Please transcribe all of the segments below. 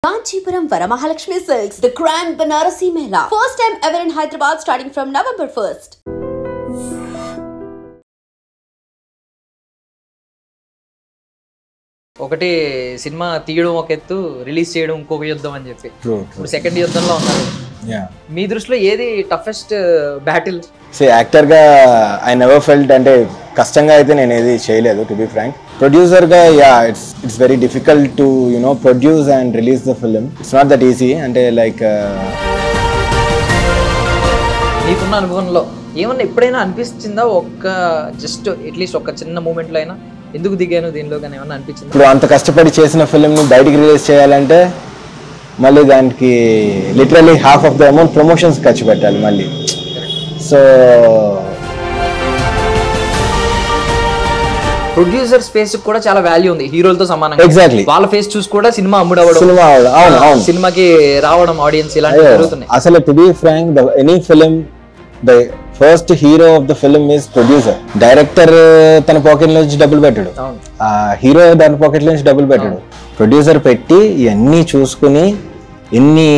Kanchipuram Varamahalakshmi Silks, the Grand Banarasi Mela. First time ever in Hyderabad starting from November 1st. ఒకటి cinema తీయడం ఒక ఎత్తు release చేయడం ఇంకొక యుద్ధం అని చెప్పి ఇప్పుడు సెకండ్ యుద్ధంలో ఉన్నారు. మీ దృష్టిలో ఏది టఫెస్ట్ బ్యాటిల్? యాక్టర్ గా ఐ నెవర్ ఫెల్ట్ అంటే కష్టంగా అయితే నేను ఏది చేయలేదు టు బి ఫ్రాంక్. ప్రొడ్యూసర్ గా it's very difficult to produce and release the film. It's not that easy. అంటే లైక్ నీకున్న అనుభవంలో ఏమన్నా ఎప్పుడైనా అనిపిస్తుందా ఒక్క జస్ట్ అట్లీస్ట్ ఒక చిన్న మూమెంట్లో అయినా ఎందుకు దిగాను దీనిలో కానీ ఏమన్నా అనిపించింది? ఇప్పుడు అంత కష్టపడి చేసిన ఫిలింని బయటికి రిలీజ్ చేయాలంటే మళ్ళీ దానికి literally half of the amount promotions ఖర్చు పెట్టాలి మళ్ళీ. సో ప్రొడ్యూసర్ ఫేస్ కూడా చాలా వాల్యూ ఉంది హీరోలతో సమానంగా. ఎగ్జాక్ట్లీ వాళ్ళ ఫేస్ చూసి కూడా సినిమా అమ్ముడవడం, సినిమాకి రావడం ఆడియన్స్ ఇలాంటివి జరుగుతున్నాయి. అసలు to be frank any film the first hero of the film is producer. Director తన పాకెట్ నుంచి డబ్బులు పెట్టాడు, హీరో తన పాకెట్ నుంచి డబ్బులు పెట్టాడు. ప్రొడ్యూసర్ పెట్టి ఇవన్నీ చూసుకుని ఎన్ని.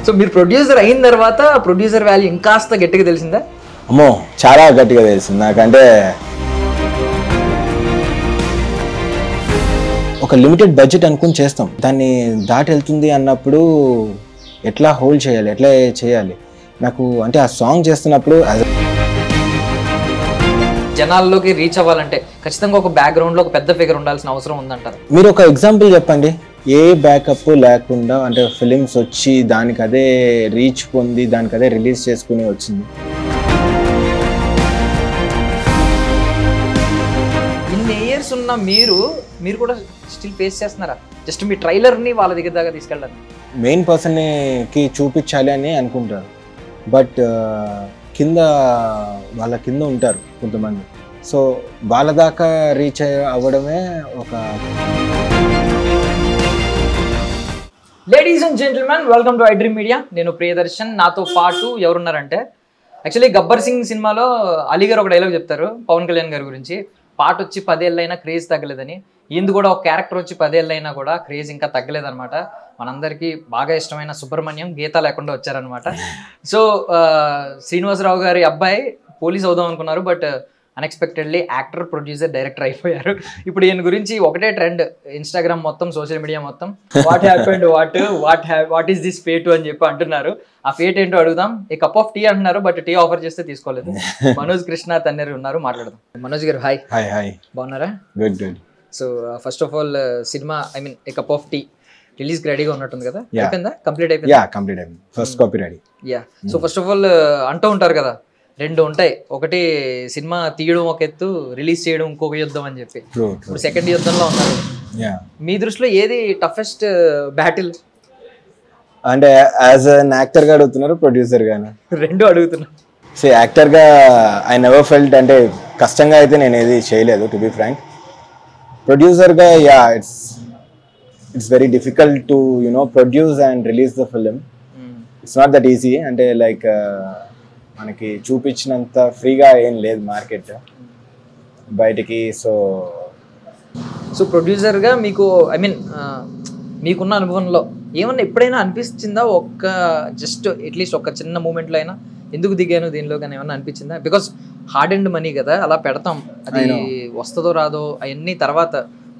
సో మీరు ప్రొడ్యూసర్ అయిన తర్వాత ప్రొడ్యూసర్ వాల్యూ ఇంకాస్త గట్టిగా తెలిసిందా? అమ్మో చాలా గట్టిగా తెలిసింది నాకంటే. ఒక లిమిటెడ్ బడ్జెట్ అనుకుని చేస్తాం, దాన్ని దాటి వెళ్తుంది అన్నప్పుడు ఎట్లా హోల్డ్ చేయాలి, ఎట్లా చేయాలి నాకు అంటే ఆ సాంగ్ చేస్తున్నప్పుడు జనాల్లోకి రీచ్ అవ్వాలంటే ఖచ్చితంగా ఒక బ్యాక్గ్రౌండ్ లో ఒక పెద్ద ఫిగర్ ఉండాల్సిన అవసరం ఉందంటారు. మీరు ఒక ఎగ్జాంపుల్ చెప్పండి, ఏ బ్యాకప్ లేకుండా అంటే ఫిలిమ్స్ వచ్చి దానికి అదే రీచ్ పొంది దానికి అదే రిలీజ్ చేసుకుని వచ్చింది. ఇన్ని ఇయర్స్ ఉన్న మీరు కూడా స్టిల్ ఫేస్ చేస్తున్నారా? జస్ట్ మీ ట్రైలర్ని వాళ్ళ దగ్గర దాకా తీసుకెళ్ళాలి, మెయిన్ పర్సన్కి చూపించాలి అని అనుకుంటారు. బట్ కింద వాళ్ళ కింద ఉంటారు కొంతమంది. సో వాళ్ళ దాకా రీచ్ అవ్వడమే ఒక. Ladies and gentlemen, welcome to iDream media. నేను ప్రియదర్శన్, నాతో పాటు ఎవరున్నారంటే యాక్చువల్లీ గబ్బర్ సింగ్ సినిమాలో అలీ గారు ఒక డైలాగ్ చెప్తారు పవన్ కళ్యాణ్ గారి గురించి, పాట వచ్చి 10 ఏళ్ళైనా క్రేజ్ తగ్గలేదని. ఇందు కూడా ఒక క్యారెక్టర్ వచ్చి 10 ఏళ్ళైనా కూడా క్రేజ్ ఇంకా తగ్గలేదన్నమాట. మనందరికీ బాగా ఇష్టమైన సుబ్రహ్మణ్యం గీత లేకుండా వచ్చారనమాట. సో శ్రీనివాసరావు గారి అబ్బాయి పోలీస్ అవుదాం అనుకున్నారు, but unexpectedly actor, producer, director అయిపోయారు. ఇప్పుడు ఈయన గురించి ఒకటే ట్రెండ్ ఇన్స్టాగ్రామ్ మొత్తం, సోషల్ మీడియా మొత్తం, what happened, what is this fate అని చెప్పి అంటున్నారు. ఆ ఫేట్ ఏంటో అడుగుదాం. ఏ కప్ ఆఫ్ టీ అంటున్నారు, బట్ టీ ఆఫర్ చేస్తే తీసుకోలేదు. మనోజ్ కృష్ణ తన్నేరు ఉన్నారు, మాట్లాడదాం. మనోజ్ గారు హాయ్. హాయ్ హాయ్, బాగున్నారా? Good good. So first of all cinema a cup of tea release రెడీగా ఉన్నట్టుంది కదా, అయిపోయిందా? కంప్లీట్ అయిపోయింది, first copy ready. So first of all అంటూ ఉంటారు కదా, రెండు ఉంటాయి, ఒకటి సినిమా తీయడం ఒక ఎత్తు, రిలీజ్ చేయడం ఇంకొక యుద్ధం అని చెప్పి. ఇప్పుడు సెకండ్ యుద్ధంలో ఉన్నారు. మీ దృష్టిలో ఏది టఫెస్ట్ బ్యాటిల్? అంటే యాజ్ అన్ యాక్టర్ గా అడుగుతున్నారు, ప్రొడ్యూసర్ గాను? రెండు అడుగుతున్నా. యాక్టర్ గా ఐ నెవర్ ఫెల్ట్ అంటే కష్టంగా అయితే నేను ఏది చేయలేదు టు బి ఫ్రాంక్. ప్రొడ్యూసర్ గా it's very difficult to produce and release the film. It's not that easy. అంటే లైక్ మనకి చూపించినంత ఫ్రీగా ఏం లేదు మార్కెట్ బయటికి. సో ప్రొడ్యూసర్గా మీకు మీకున్న అనుభవంలో ఏమన్నా ఎప్పుడైనా అనిపిస్తుందా ఒక్క జస్ట్ అట్లీస్ట్ ఒక చిన్న మూమెంట్లో అయినా ఎందుకు దిగాను దీనిలో కానీ ఏమన్నా అనిపించిందా? బికాస్ హార్డ్ అండ్ మనీ కదా, అలా పెడతాం, అది వస్తుందో రాదో అవన్నీ తర్వాత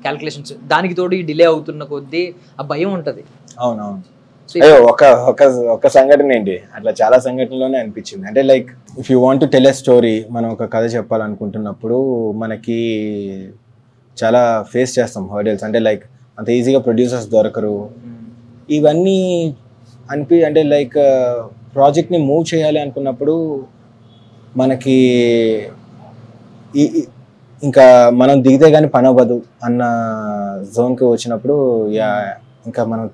క్యాల్కులేషన్స్, దానికి తోడు డిలే అవుతున్న కొద్దీ ఆ భయం ఉంటుంది. అవునవును. అయ్యో ఒక సంఘటన ఏంటి, అట్లా చాలా సంఘటనలోనే అనిపించింది. అంటే like if you want to tell a story, మనం ఒక కథ చెప్పాలనుకుంటున్నప్పుడు మనకి చాలా ఫేస్ చేస్తాం హర్డల్స్. అంటే లైక్ అంత ఈజీగా ప్రొడ్యూసర్స్ దొరకరు, ఇవన్నీ అంటే లైక్ ప్రాజెక్ట్ని మూవ్ చేయాలి అనుకున్నప్పుడు మనకి ఇంకా మనం దిగితే కానీ పని అవ్వదు అన్న జోన్కి వచ్చినప్పుడు ఇంకా మనం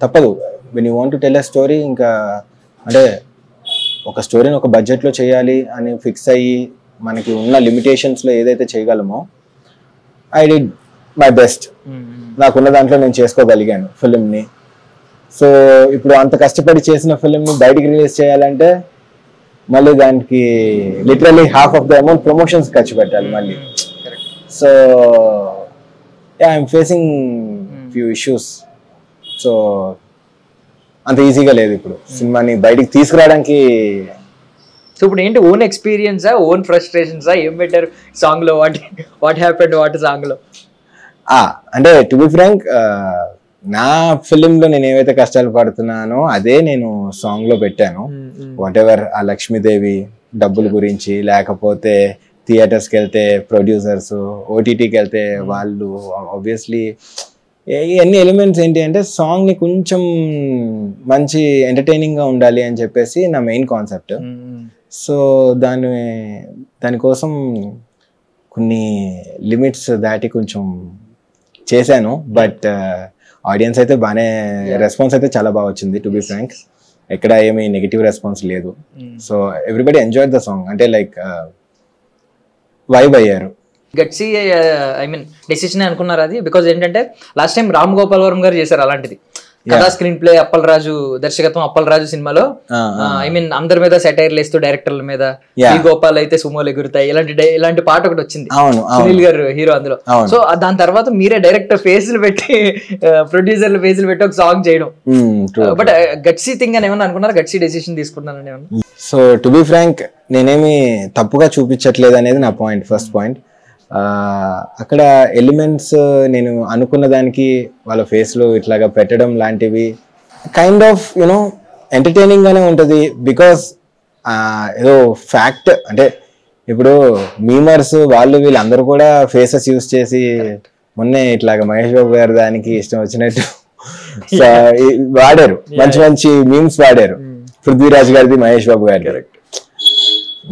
తప్పదు. When you want to tell a story, ఇంకా అంటే ఒక స్టోరీని ఒక బడ్జెట్లో చేయాలి అని ఫిక్స్ అయ్యి మనకి ఉన్న లిమిటేషన్స్లో ఏదైతే చేయగలమో ఐ డిడ్ మై బెస్ట్. నాకున్న దాంట్లో నేను చేసుకోగలిగాను ఫిలింని. సో ఇప్పుడు అంత కష్టపడి చేసిన ఫిలింని బయటికి రిలీజ్ చేయాలంటే మళ్ళీ దానికి literally half of the amount promotions ఖర్చు పెట్టాలి మళ్ళీ. So I'm facing few issues. So అంత ఈజీగా లేదు ఇప్పుడు సినిమాని బయటికి తీసుకురావడానికి. సో ఇప్పుడు ఏంటి, ఓన్ ఎక్స్పీరియన్సా, ఓన్ ఫ్రస్ట్రేషన్సా, ఏం పెట్టారు సాంగ్ లో, వాట్ హ్యాపెండ్ వాట్ సాంగ్ లో? అంటే టు బి ఫ్రాంక్, నా ఫిలింలో నేను ఏవైతే కష్టాలు పడుతున్నానో అదే నేను సాంగ్ లో పెట్టాను. వాట్ ఎవర్ ఆ లక్ష్మీదేవి డబ్బుల గురించి, లేకపోతే థియేటర్స్కి వెళ్తే ప్రొడ్యూసర్స్, ఓటీటీకి వెళ్తే వాళ్ళు, ఆబ్వియస్లీ ఇవన్నీ ఎలిమెంట్స్ ఏంటి అంటే సాంగ్ ని కొంచెం మంచి ఎంటర్టైనింగ్ గా ఉండాలి అని చెప్పేసి నా మెయిన్ కాన్సెప్ట్. సో దానికోసం కొన్ని లిమిట్స్ దాటి కొంచెం చేశాను. బట్ ఆడియన్స్ అయితే బాగానే, రెస్పాన్స్ అయితే చాలా బాగా వచ్చింది. టు బి ఫ్రాంక్, ఎక్కడ ఏమీ నెగిటివ్ రెస్పాన్స్ లేదు. So everybody enjoy the song. అంటే లైక్ వైబ్ అయ్యారు. గట్సీ ఐ మీన్ డెసిషన్ అనుకున్నారు అది, బికాజ్ ఏంటంటే లాస్ట్ టైం రామ్ గోపాల్ వర్మ గారు చేశారు అలాంటిది. కథా స్క్రీన్ ప్లే అప్పల్ రాజు దర్శకత్వం, అప్పల్ రాజు సినిమాలో ఐ మీన్ అందరి మీద సెటైర్లు వేస్తూ డైరెక్టర్ల మీద, ఈ గోపాల్ అయితే సుమోలు ఎగురుతాయి, ఇలాంటి పాట ఒకటి వచ్చింది, సునీల్ గారు హీరో అందులో. సో దాని తర్వాత మీరే డైరెక్టర్ ఫేస్లు పెట్టి, ప్రొడ్యూసర్లు ఫేస్లు పెట్టి ఒక సాంగ్ చేయడం. బట్ గట్సీ థింగ్ అని ఏమన్నా అనుకున్నారు, గట్సీ డెసిషన్ తీసుకున్నానని ఏమన్నా? సో టు బి ఫ్రాంక్, నేనేమి తప్పుగా చూపించట్లేదు అనేది నా పాయింట్, ఫస్ట్ పాయింట్. అక్కడ ఎలిమెంట్స్ నేను అనుకున్న దానికి వాళ్ళ ఫేస్లో ఇట్లాగా పెట్టడం లాంటివి కైండ్ ఆఫ్ యునో ఎంటర్టైనింగ్ గానే ఉంటుంది. బికాస్ ఏదో ఫ్యాక్ట్ అంటే ఇప్పుడు మీమర్స్ వాళ్ళు వీళ్ళందరూ కూడా ఫేసెస్ యూస్ చేసి మొన్నే ఇట్లాగా మహేష్ బాబు గారు దానికి ఇష్టం వచ్చినట్టు వాడారు, మంచి మంచి మీమ్స్ వాడారు. పృథ్వీరాజ్ గారిది, మహేష్ బాబు గారిది.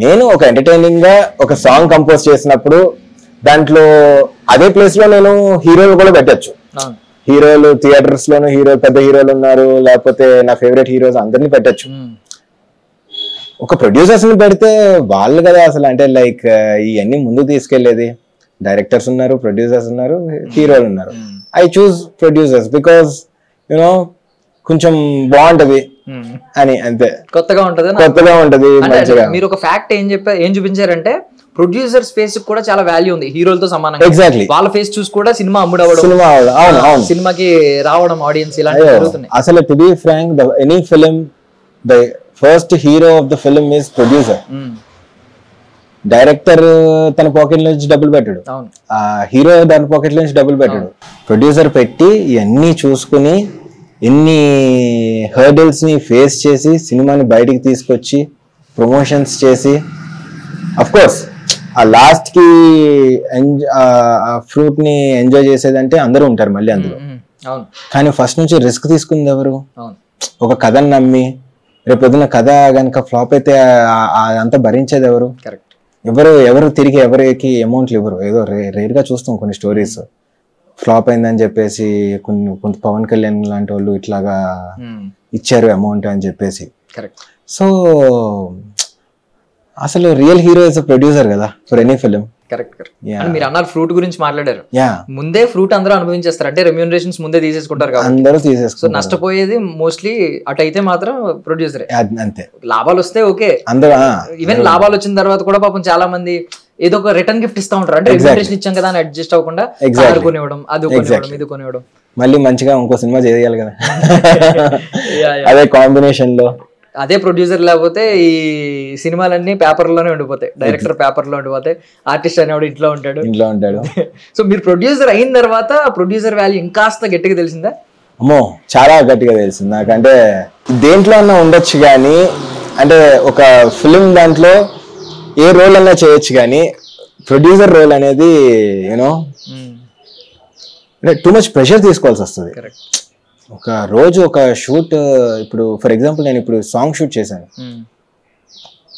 నేను ఒక ఎంటర్టైనింగ్ గా ఒక సాంగ్ కంపోజ్ చేసినప్పుడు దాంట్లో అదే ప్లేస్ లో నేను హీరోలు కూడా పెట్టచ్చు. హీరోలు థియేటర్స్ లోను పెద్ద హీరోలు ఉన్నారు, లేకపోతే నా ఫేవరెట్ హీరోస్ అందరినీ పెట్టచ్చు. ఒక ప్రొడ్యూసర్స్ ని పెడితే వాళ్ళు కదా అసలు, అంటే లైక్ ఇవన్నీ ముందుకు తీసుకెళ్లేది. డైరెక్టర్స్ ఉన్నారు, ప్రొడ్యూసర్స్ ఉన్నారు, హీరోలు ఉన్నారు. I choose producers because you know కొంచెం బాగుంటది అని, అంతే. కొత్తగా ఉంటది. మీరు ఒక ఫ్యాక్ట్ ఏం చూపించారంటే, ప్రొడ్యూసర్స్ ఫేస్ కూడా చాలా వాల్యూ ఉంది హీరోలతో సమానంగా. ఎగ్జాక్ట్లీ, వాళ్ళ ఫేస్ చూసి కూడా సినిమా అమ్ముడవడం, సినిమాకి రావడం ఆడియన్స్, ఇలాంటివి జరుగుతున్నాయి. అసలు to be frank, any film the first hero of the film is producer. Director తన పాకెట్ నుంచి డబ్బులు పెట్టాడు, హీరో దాని పాకెట్ నుంచి డబ్బులు పెట్టాడు. ప్రొడ్యూసర్ పెట్టి ఇవన్నీ చూసుకుని ఎన్ని హర్డిల్స్ ని ఫేస్ చేసి సినిమాని బయటికి తీసుకొచ్చి ప్రమోషన్స్ చేసి, అఫ్ కోర్స్ ఆ లాస్ట్ కి ఫ్రూట్ ని ఎంజాయ్ చేసేదంటే అందరూ ఉంటారు మళ్ళీ అందులో. కానీ ఫస్ట్ నుంచి రిస్క్ తీసుకుంది ఎవరు? ఒక కథను నమ్మి రేపు పొద్దున కథ గనక ఫ్లాప్ అయితే అంతా భరించేది ఎవరు? ఎవరు తిరిగి ఎవరికి అమౌంట్లు ఇవ్వరు. ఏదో రేర్ గా చూస్తాం కొన్ని స్టోరీస్, ఫ్లాప్ అయిందని చెప్పేసి కొంత పవన్ కళ్యాణ్ లాంటి వాళ్ళు ఇట్లాగా ఇచ్చారు అమౌంట్ అని చెప్పేసి. సో అసలు రియల్ హీరో ఇస్ ప్రొడ్యూసర్ కదా ఫర్ ఎనీ ఫిలిం. కరెక్ట్. మీరు అన్నారు ఫ్రూట్ గురించి మాట్లాడారు. ముందే ఫ్రూట్ అందరూ అనుభవించేస్తారు, అంటే రెమ్యూనరేషన్స్ ముందే తీసేసుకుంటారు కదా, అందరూ తీసేసుకుంటారు. సో నష్టపోయేది మోస్ట్లీ అటు అయితే మాత్రం ప్రొడ్యూసరే, అంతే. లాభాలు వస్తే ఓకే, ఈవెన్ లాభాలు వచ్చిన తర్వాత కూడా పాపం చాలా మంది ఏదో ఒక రిటర్న్ గిఫ్ట్ ఇస్తా ఉంటారు. అంటే రెమ్యూనరేషన్ ఇచ్చాం కదా అని అడ్జస్ట్ అవ్వకుండా కొనివ్వడం, అది కొనివ్వడం, ఇది కొనివ్వడం, మళ్ళీ మంచిగా ఇంకో సినిమా చేయాలి కదా, అదే కాంబినేషన్ లో. అదే ప్రొడ్యూసర్ లేకపోతే ఈ సినిమాలన్నీ పేపర్లోనే ఉండిపోతాయి, డైరెక్టర్ పేపర్లో ఉండిపోతాయి, ఆర్టిస్ట్ అనేవాడు ఇంట్లో ఉంటాడు. సో మీరు ప్రొడ్యూసర్ అయిన తర్వాత ప్రొడ్యూసర్ వాల్యూ ఇంకాస్త గట్టిగా తెలిసిందా? అమ్మో, చాలా గట్టిగా తెలిసింది నాకు. అంటే దేంట్లో అన్నా ఉండొచ్చు కానీ, అంటే ఒక ఫిలిం దాంట్లో ఏ రోల్ అన్నా చేయొచ్చు కానీ ప్రొడ్యూసర్ రోల్ అనేది యూనో టూ మచ్ ప్రెషర్ తీసుకోవాల్సి వస్తుంది. ఒక రోజు ఒక షూట్, ఇప్పుడు ఫర్ ఎగ్జాంపుల్ నేను ఇప్పుడు సాంగ్ షూట్ చేశాను,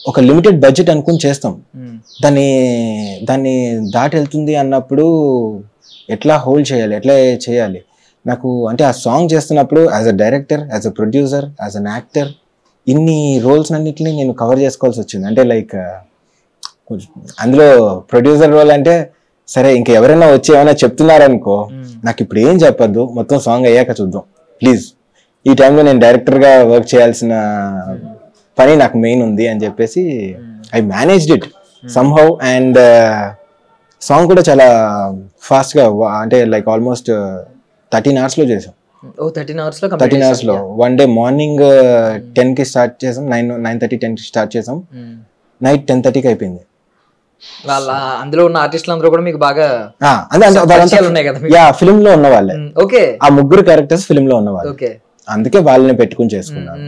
ఒక లిమిటెడ్ బడ్జెట్ అనుకుని చేస్తాం, దాన్ని దాటి వెళ్తుంది అన్నప్పుడు ఎట్లా హోల్డ్ చేయాలి, ఎట్లా చేయాలి నాకు. అంటే ఆ సాంగ్ చేస్తున్నప్పుడు as a director, as a producer, as an actor, ఇన్ని రోల్స్ అన్నిటిని నేను కవర్ చేసుకోవాల్సి వచ్చింది. అంటే లైక్ అందులో ప్రొడ్యూసర్ రోల్ అంటే సరే ఇంకా ఎవరైనా వచ్చి ఏమైనా చెప్తున్నారనుకో, నాకు ఇప్పుడు ఏం చెప్పద్దు, మొత్తం సాంగ్ అయ్యాక చూద్దాం ప్లీజ్, ఈ టైంలో నేను డైరెక్టర్గా వర్క్ చేయాల్సిన పని నాకు మెయిన్ ఉంది అని చెప్పేసి I managed it somehow. And song కూడా చాలా ఫాస్ట్గా అంటే లైక్ ఆల్మోస్ట్ 13 hours లో చేసాం. 13 hours లో 13 hours లో వన్ డే మార్నింగ్ 10కి స్టార్ట్ చేసాం, 9:30 10కి స్టార్ట్ చేసాం, నైట్ 10:30కి అయిపోయింది. వాళ్ళ అందులో ఉన్న ఆర్టిస్టులు అందరూ కూడా మీకు బాగా ఉన్నాయి కదా? ఫిలిం లో ఉన్న వాళ్ళే. ఓకే, ఆ 3 క్యారెక్టర్స్ ఫిలిం లో ఉన్న వాళ్ళు. ఓకే, అందుకే వాళ్ళని పెట్టుకుని చేసుకున్నాను.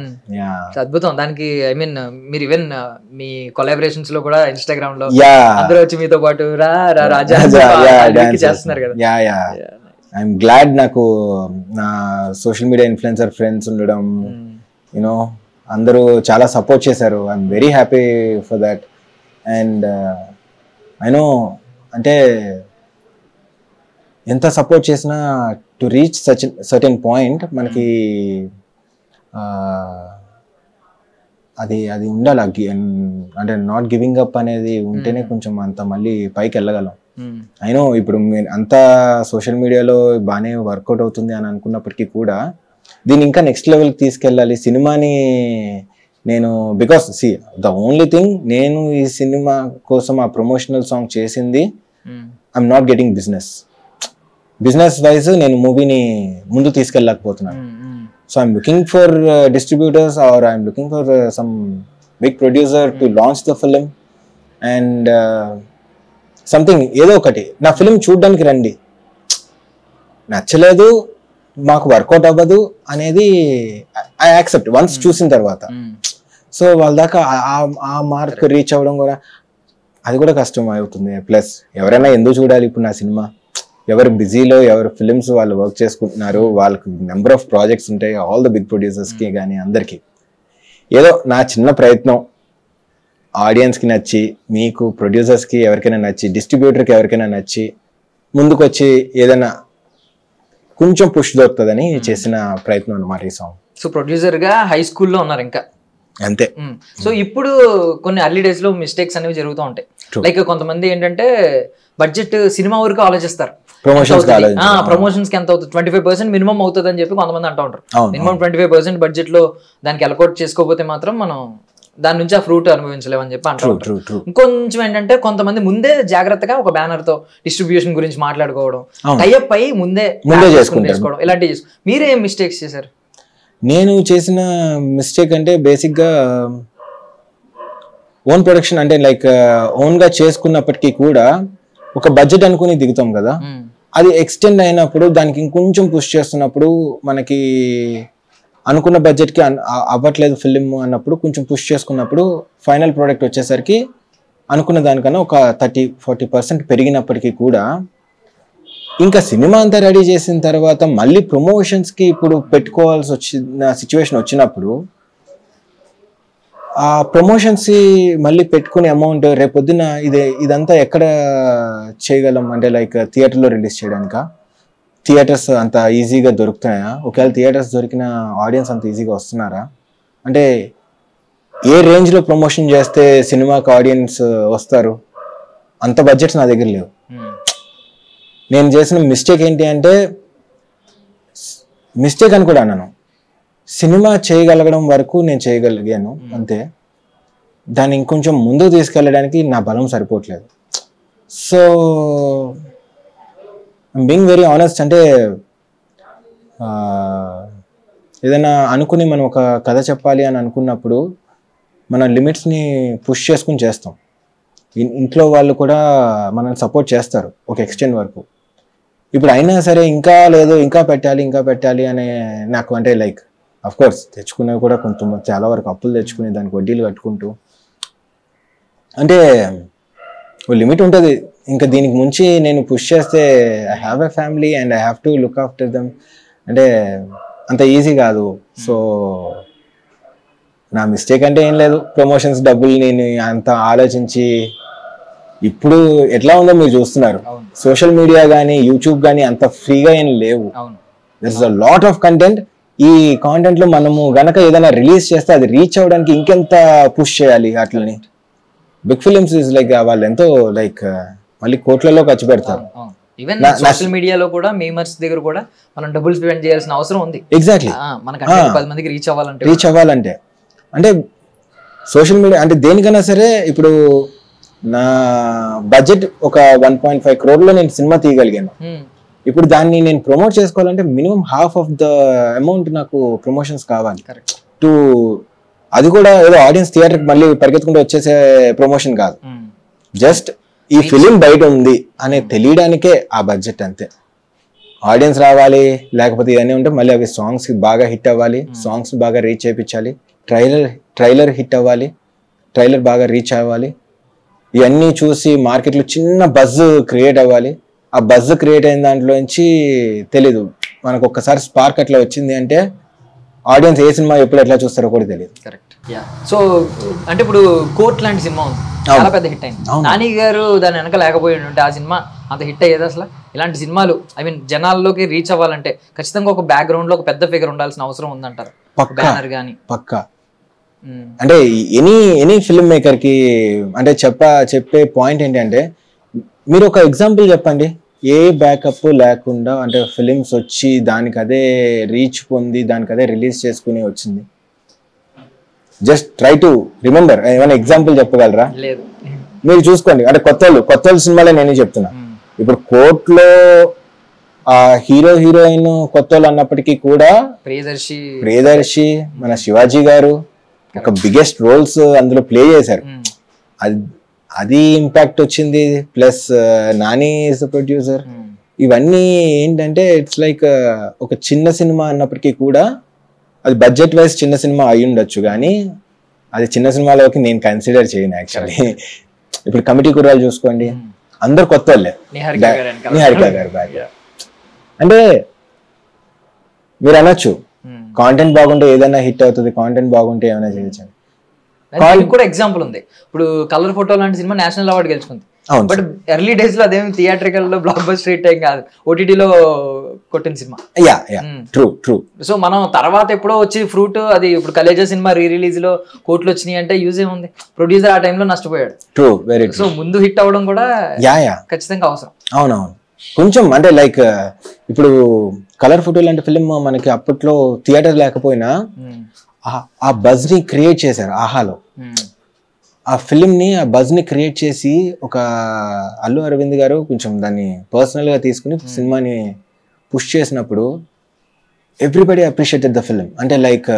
అద్భుతం. దానికి ఐ మీన్ మీరు ఈవెన్ మీ కొలాబరేషన్స్ లో కూడా ఇన్స్టాగ్రామ్ లో అందరూ వచ్చి మీతో పాటు రాజా చేస్తున్నారు కదా. ఐఎమ్ గ్లాడ్ నాకు నా సోషల్ మీడియా ఇన్ఫ్లుయెన్సర్ ఫ్రెండ్స్ ఉండడం, యూనో అందరూ చాలా సపోర్ట్ చేశారు. I'm very happy for that. And I know అంటే ఎంత సపోర్ట్ చేసినా టు రీచ్ సర్టెన్ పాయింట్ మనకి అది ఉండాలి. అంటే నాట్ గివింగ్ అప్ అనేది ఉంటేనే కొంచెం అంత మళ్ళీ పైకి వెళ్ళగలం. అయినో ఇప్పుడు అంతా సోషల్ మీడియాలో బాగానే వర్కౌట్ అవుతుంది అని అనుకున్నప్పటికీ కూడా దీన్ని ఇంకా నెక్స్ట్ లెవెల్కి తీసుకెళ్ళాలి సినిమాని. నేను బికాస్ ద ఓన్లీ థింగ్, నేను ఈ సినిమా కోసం ఆ ప్రమోషనల్ సాంగ్ చేసింది I'm not getting business wise నేను మూవీని ముందు తీసుకెళ్ళలేకపోతున్నాను. So I'm looking for distributors or I'm looking for some big producer to launch the film and something ఏదో ఒకటి. నా ఫిలిం చూడడానికి రండి, నచ్చలేదు మాకు వర్కౌట్ అవ్వదు అనేది ఐ యాక్సెప్ట్ వన్స్ చూసిన తర్వాత. సో వాళ్ళ దాకా ఆ మార్క్ రీచ్ అవ్వడం కూడా అది కూడా కష్టం అవుతుంది. ప్లస్ ఎవరైనా ఎందుకు చూడాలి ఇప్పుడు నా సినిమా? ఎవరు బిజీలో ఎవరు ఫిలిమ్స్ వాళ్ళు వర్క్ చేసుకుంటున్నారు, వాళ్ళకి నెంబర్ ఆఫ్ ప్రాజెక్ట్స్ ఉంటాయి, ఆల్ ద బిగ్ ప్రొడ్యూసర్స్కి కానీ అందరికీ. ఏదో నా చిన్న ప్రయత్నం ఆడియన్స్కి నచ్చి, మీకు ప్రొడ్యూసర్స్కి ఎవరికైనా నచ్చి, డిస్ట్రిబ్యూటర్కి ఎవరికైనా నచ్చి ముందుకు వచ్చి ఏదైనా కొంచెం పుష్ దొరుకుతుందని చేసిన ప్రయత్నం అన్నమాట ఈ సాంగ్. సో ప్రొడ్యూసర్గా హై స్కూల్లో ఉన్నారు ఇంకా అంతే. సో ఇప్పుడు కొన్ని అర్లీ డేస్ లో మిస్టేక్స్ అనేవి జరుగుతూ ఉంటాయి. లైక్ కొంతమంది ఏంటంటే బడ్జెట్ సినిమా వరకు ఆలోచిస్తారు, ప్రమోషన్స్ కి ఎంత అవుతుంది, 25% మినిమం అవుతుంది అని చెప్పి కొంతమంది అంటూ ఉంటారు. మినిమం 25% బడ్జెట్ లో దానికి అలకోట్ చేసుకోకపోతే మాత్రం మనం దాని నుంచి ఆ ఫ్రూట్ అనుభవించలేమని చెప్పి అంటూ ఉంటారు. ఇంకొంచెం ఏంటంటే కొంతమంది ముందే జాగ్రత్తగా ఒక బ్యానర్ తో డిస్ట్రిబ్యూషన్ గురించి మాట్లాడుకోవడం, టైఅప్ అయి ముందే చేసుకోవడం, ఇలాంటివి. మీరేం మిస్టేక్స్ చేశారు? నేను చేసిన మిస్టేక్ అంటే బేసిక్గా ఓన్ ప్రొడక్షన్, అంటే లైక్ ఓన్గా చేసుకున్నప్పటికీ కూడా ఒక బడ్జెట్ అనుకుని దిగుతాం కదా, అది ఎక్స్టెండ్ అయినప్పుడు దానికి ఇంకొంచెం పుష్ చేస్తున్నప్పుడు మనకి అనుకున్న బడ్జెట్కి అవ్వట్లేదు ఫిలిం అన్నప్పుడు కొంచెం పుష్ చేసుకున్నప్పుడు ఫైనల్ ప్రోడక్ట్ వచ్చేసరికి అనుకున్న దానికన్నా ఒక 30-40% పెరిగినప్పటికీ కూడా ఇంకా సినిమా అంతా రెడీ చేసిన తర్వాత మళ్ళీ ప్రమోషన్స్కి ఇప్పుడు పెట్టుకోవాల్సి వచ్చిన సిచ్యువేషన్ వచ్చినప్పుడు ఆ ప్రమోషన్స్ మళ్ళీ పెట్టుకునే అమౌంట్ రేపొద్దున ఇదంతా ఎక్కడ చేయగలం? అంటే లైక్ థియేటర్లో రిలీజ్ చేయడానికా? థియేటర్స్ అంత ఈజీగా దొరుకుతాయా? ఒకవేళ థియేటర్స్ దొరికిన ఆడియన్స్ అంత ఈజీగా వస్తున్నారా? అంటే ఏ రేంజ్లో ప్రమోషన్ చేస్తే సినిమాకి ఆడియన్స్ వస్తారు? అంత బడ్జెట్స్ నా దగ్గర లేవు. నేను చేసిన మిస్టేక్ ఏంటి అంటే, మిస్టేక్ అని కూడా అన్నాను, సినిమా చేయగలగడం వరకు నేను చేయగలిగాను అంతే. దాన్ని ఇంకొంచెం ముందుకు తీసుకెళ్ళడానికి నా బలం సరిపోవట్లేదు. సో బీయింగ్ వెరీ ఆనెస్ట్, అంటే ఏదైనా అనుకుని మనం ఒక కథ చెప్పాలి అని అనుకున్నప్పుడు మన లిమిట్స్ని పుష్ చేసుకుని చేస్తాం. ఇంట్లో వాళ్ళు కూడా మనల్ని సపోర్ట్ చేస్తారు ఒక ఎక్స్టెండ్ వరకు. ఇప్పుడు అయినా సరే ఇంకా లేదు, ఇంకా పెట్టాలి అనే నాకు, అంటే లైక్ అఫ్ కోర్స్ తెచ్చుకునేవి కూడా చాలా వరకు అప్పులు తెచ్చుకుని దానికి వడ్డీలు కట్టుకుంటూ, అంటే ఓ లిమిట్ ఉంటుంది. ఇంకా దీనికి ముంచి నేను పుష్ చేస్తే I have a family and I have to look after them, అంటే అంత ఈజీ కాదు. సో నా మిస్టేక్ అంటే ఏం లేదు, ప్రమోషన్స్ డబ్బులు నేను అంత ఆలోచించి, ఇప్పుడు ఎట్లా ఉందో మీరు చూస్తున్నారు, సోషల్ మీడియా కానీ యూట్యూబ్ కానీ అంత ఫ్రీగా ఏం లేవు. There is a lot of content. ఈ కాంటెంట్ లో మనము గనక ఏదైనా రిలీజ్ చేస్తే అది రీచ్ అవ్వడానికి ఇంకెంత పుష్ చేయాలి. అట్లని బిగ్ ఫిలిమ్స్ ఇస్ లైక్ వాళ్ళు ఎంతో లైక్ మళ్ళీ కోట్లలో ఖర్చు పెడతారు. ఈవెన్ సోషల్ మీడియాలో కూడా మీమర్స్ దగ్గర కూడా మనం డబ్బులు స్పెండ్ చేయాల్సిన అవసరం ఉంది. ఎగ్జాక్ట్లీ, మనకి 10 మందికి రీచ్ అవ్వాలంటే అంటే సోషల్ మీడియా అంటే దేనికైనా సరే ఇప్పుడు నా బడ్జెట్ ఒక 1.5 crore లో నేను సినిమా తీయగలిగాను. ఇప్పుడు దాన్ని నేను ప్రమోట్ చేసుకోవాలంటే minimum half of the amount నాకు ప్రమోషన్స్ కావాలి. టు అది కూడా ఏదో ఆడియన్స్ థియేటర్కి మళ్ళీ పరిగెత్తుకుంటూ వచ్చేసే ప్రమోషన్ కాదు, జస్ట్ ఈ ఫిలిం బయట ఉంది అనే తెలియడానికే ఆ బడ్జెట్ అంతే. ఆడియన్స్ రావాలి, లేకపోతే ఇవన్నీ ఉంటే మళ్ళీ అవి సాంగ్స్ బాగా హిట్ అవ్వాలి, సాంగ్స్ బాగా రీచ్ చేయించాలి, ట్రైలర్ హిట్ అవ్వాలి, ట్రైలర్ బాగా రీచ్ అవ్వాలి, ఇవన్నీ చూసి మార్కెట్లో చిన్న బజ్ క్రియేట్ అవ్వాలి. ఆ బజ్ క్రియేట్ అయిన దాంట్లోంచి తెలీదు మనకు ఒక్కసారి స్పార్క్ అట్లా వచ్చింది అంటే ఆడియన్స్ ఏ సినిమా ఎప్పుడు ఎట్లా చూస్తారో కూడా తెలియదు. కరెక్ట్. సో అంటే ఇప్పుడు కోర్ట్ లాంటి సినిమా ఉంది, చాలా పెద్ద హిట్ అయింది. నాని గారు దాని వెనక లేకపోయి ఉంటే ఆ సినిమా అంత హిట్ అయ్యేది అసలు? ఇలాంటి సినిమాలు జనాల్లోకి రీచ్ అవ్వాలంటే ఖచ్చితంగా ఒక బ్యాక్గ్రౌండ్ లో ఒక పెద్ద ఫిగర్ ఉండాల్సిన అవసరం ఉందంటారు. బ్యానర్ గానీ పక్కా. అంటే ఎనీ ఫిల్మ్ మేకర్ కి అంటే చెప్పే పాయింట్ ఏంటంటే, మీరు ఒక ఎగ్జాంపుల్ చెప్పండి, ఏ బ్యాకప్ లేకుండా అంటే ఫిలిమ్స్ వచ్చి దానికి అదే రీచ్ పొంది దానికి అదే రిలీజ్ చేసుకుని వచ్చింది. జస్ట్ ట్రై టు రిమెంబర్, ఏమైనా ఎగ్జాంపుల్ చెప్పగలరా? లేదు. మీరు చూసుకోండి. అంటే కొత్త సినిమాలే నేనే చెప్తున్నా. ఇప్పుడు కోర్టులో ఆ హీరోయిన్ కొత్త వాళ్ళు అన్నప్పటికీ కూడా ప్రియదర్శి మన శివాజీ గారు ఒక బిగ్గెస్ట్ రోల్స్ అందులో ప్లే చేశారు. అది ఇంపాక్ట్ వచ్చింది. Plus Nani is the producer. ఇవన్నీ ఏంటంటే ఇట్స్ లైక్ ఒక చిన్న సినిమా అన్నప్పటికీ కూడా అది బడ్జెట్ వైజ్ చిన్న సినిమా అయి ఉండొచ్చు, కానీ అది చిన్న సినిమాలోకి నేను కన్సిడర్ చేయను యాక్చువల్లీ. ఇప్పుడు కమిటీ కుర్రాలు చూసుకోండి, అందరు కొత్త వాళ్ళే. నిహారిక గారు బ్యాక్. అంటే మీరు అనొచ్చు కాంటెంట్ బాగుంటే ఏదైనా హిట్ అవుతుంది, కాంటెంట్ బాగుంటే ఏమైనా చేయొచ్చు. కూడా ఎగ్జాంపుల్ ఉంది. ఇప్పుడు కలర్ ఫోటో లాంటి సినిమా నేషనల్ అవార్డు గెలుచుకుంది. బట్ ఎర్లీ డేస్ లో అదేమి థియేట్రికల్ లో బ్లాక్ బస్టర్ హిట్ ఏం కాదు, ఓటీటీలో కొట్టిన సినిమా. ట్రూ. సో మనం తర్వాత ఎప్పుడో వచ్చి ఫ్రూట్ అది ఇప్పుడు కలేజా సినిమా రీ రిలీజ్ లో కోట్లు వచ్చినాయి అంటే యూజ్ ఏముంది? ప్రొడ్యూసర్ ఆ టైంలో నష్టపోయాడు. సో ముందు హిట్ అవ్వడం కూడా ఖచ్చితంగా అవసరం. అవునవును. కొంచెం అంటే లైక్ ఇప్పుడు కలర్ ఫోటో లాంటి ఫిలిం మనకి అప్పట్లో థియేటర్ లేకపోయినా ఆ బజ్ ని క్రియేట్ చేశారు ఆహాలో. ఆ ఫిలిం ని ఆ బజ్ ని క్రియేట్ చేసి ఒక అల్లు అరవింద్ గారు కొంచెం దాన్ని పర్సనల్ గా తీసుకుని సినిమాని పుష్ చేసినప్పుడు ఎవ్రీబడి అప్రిషియేటెడ్ ద ఫిలిం. అంటే లైక్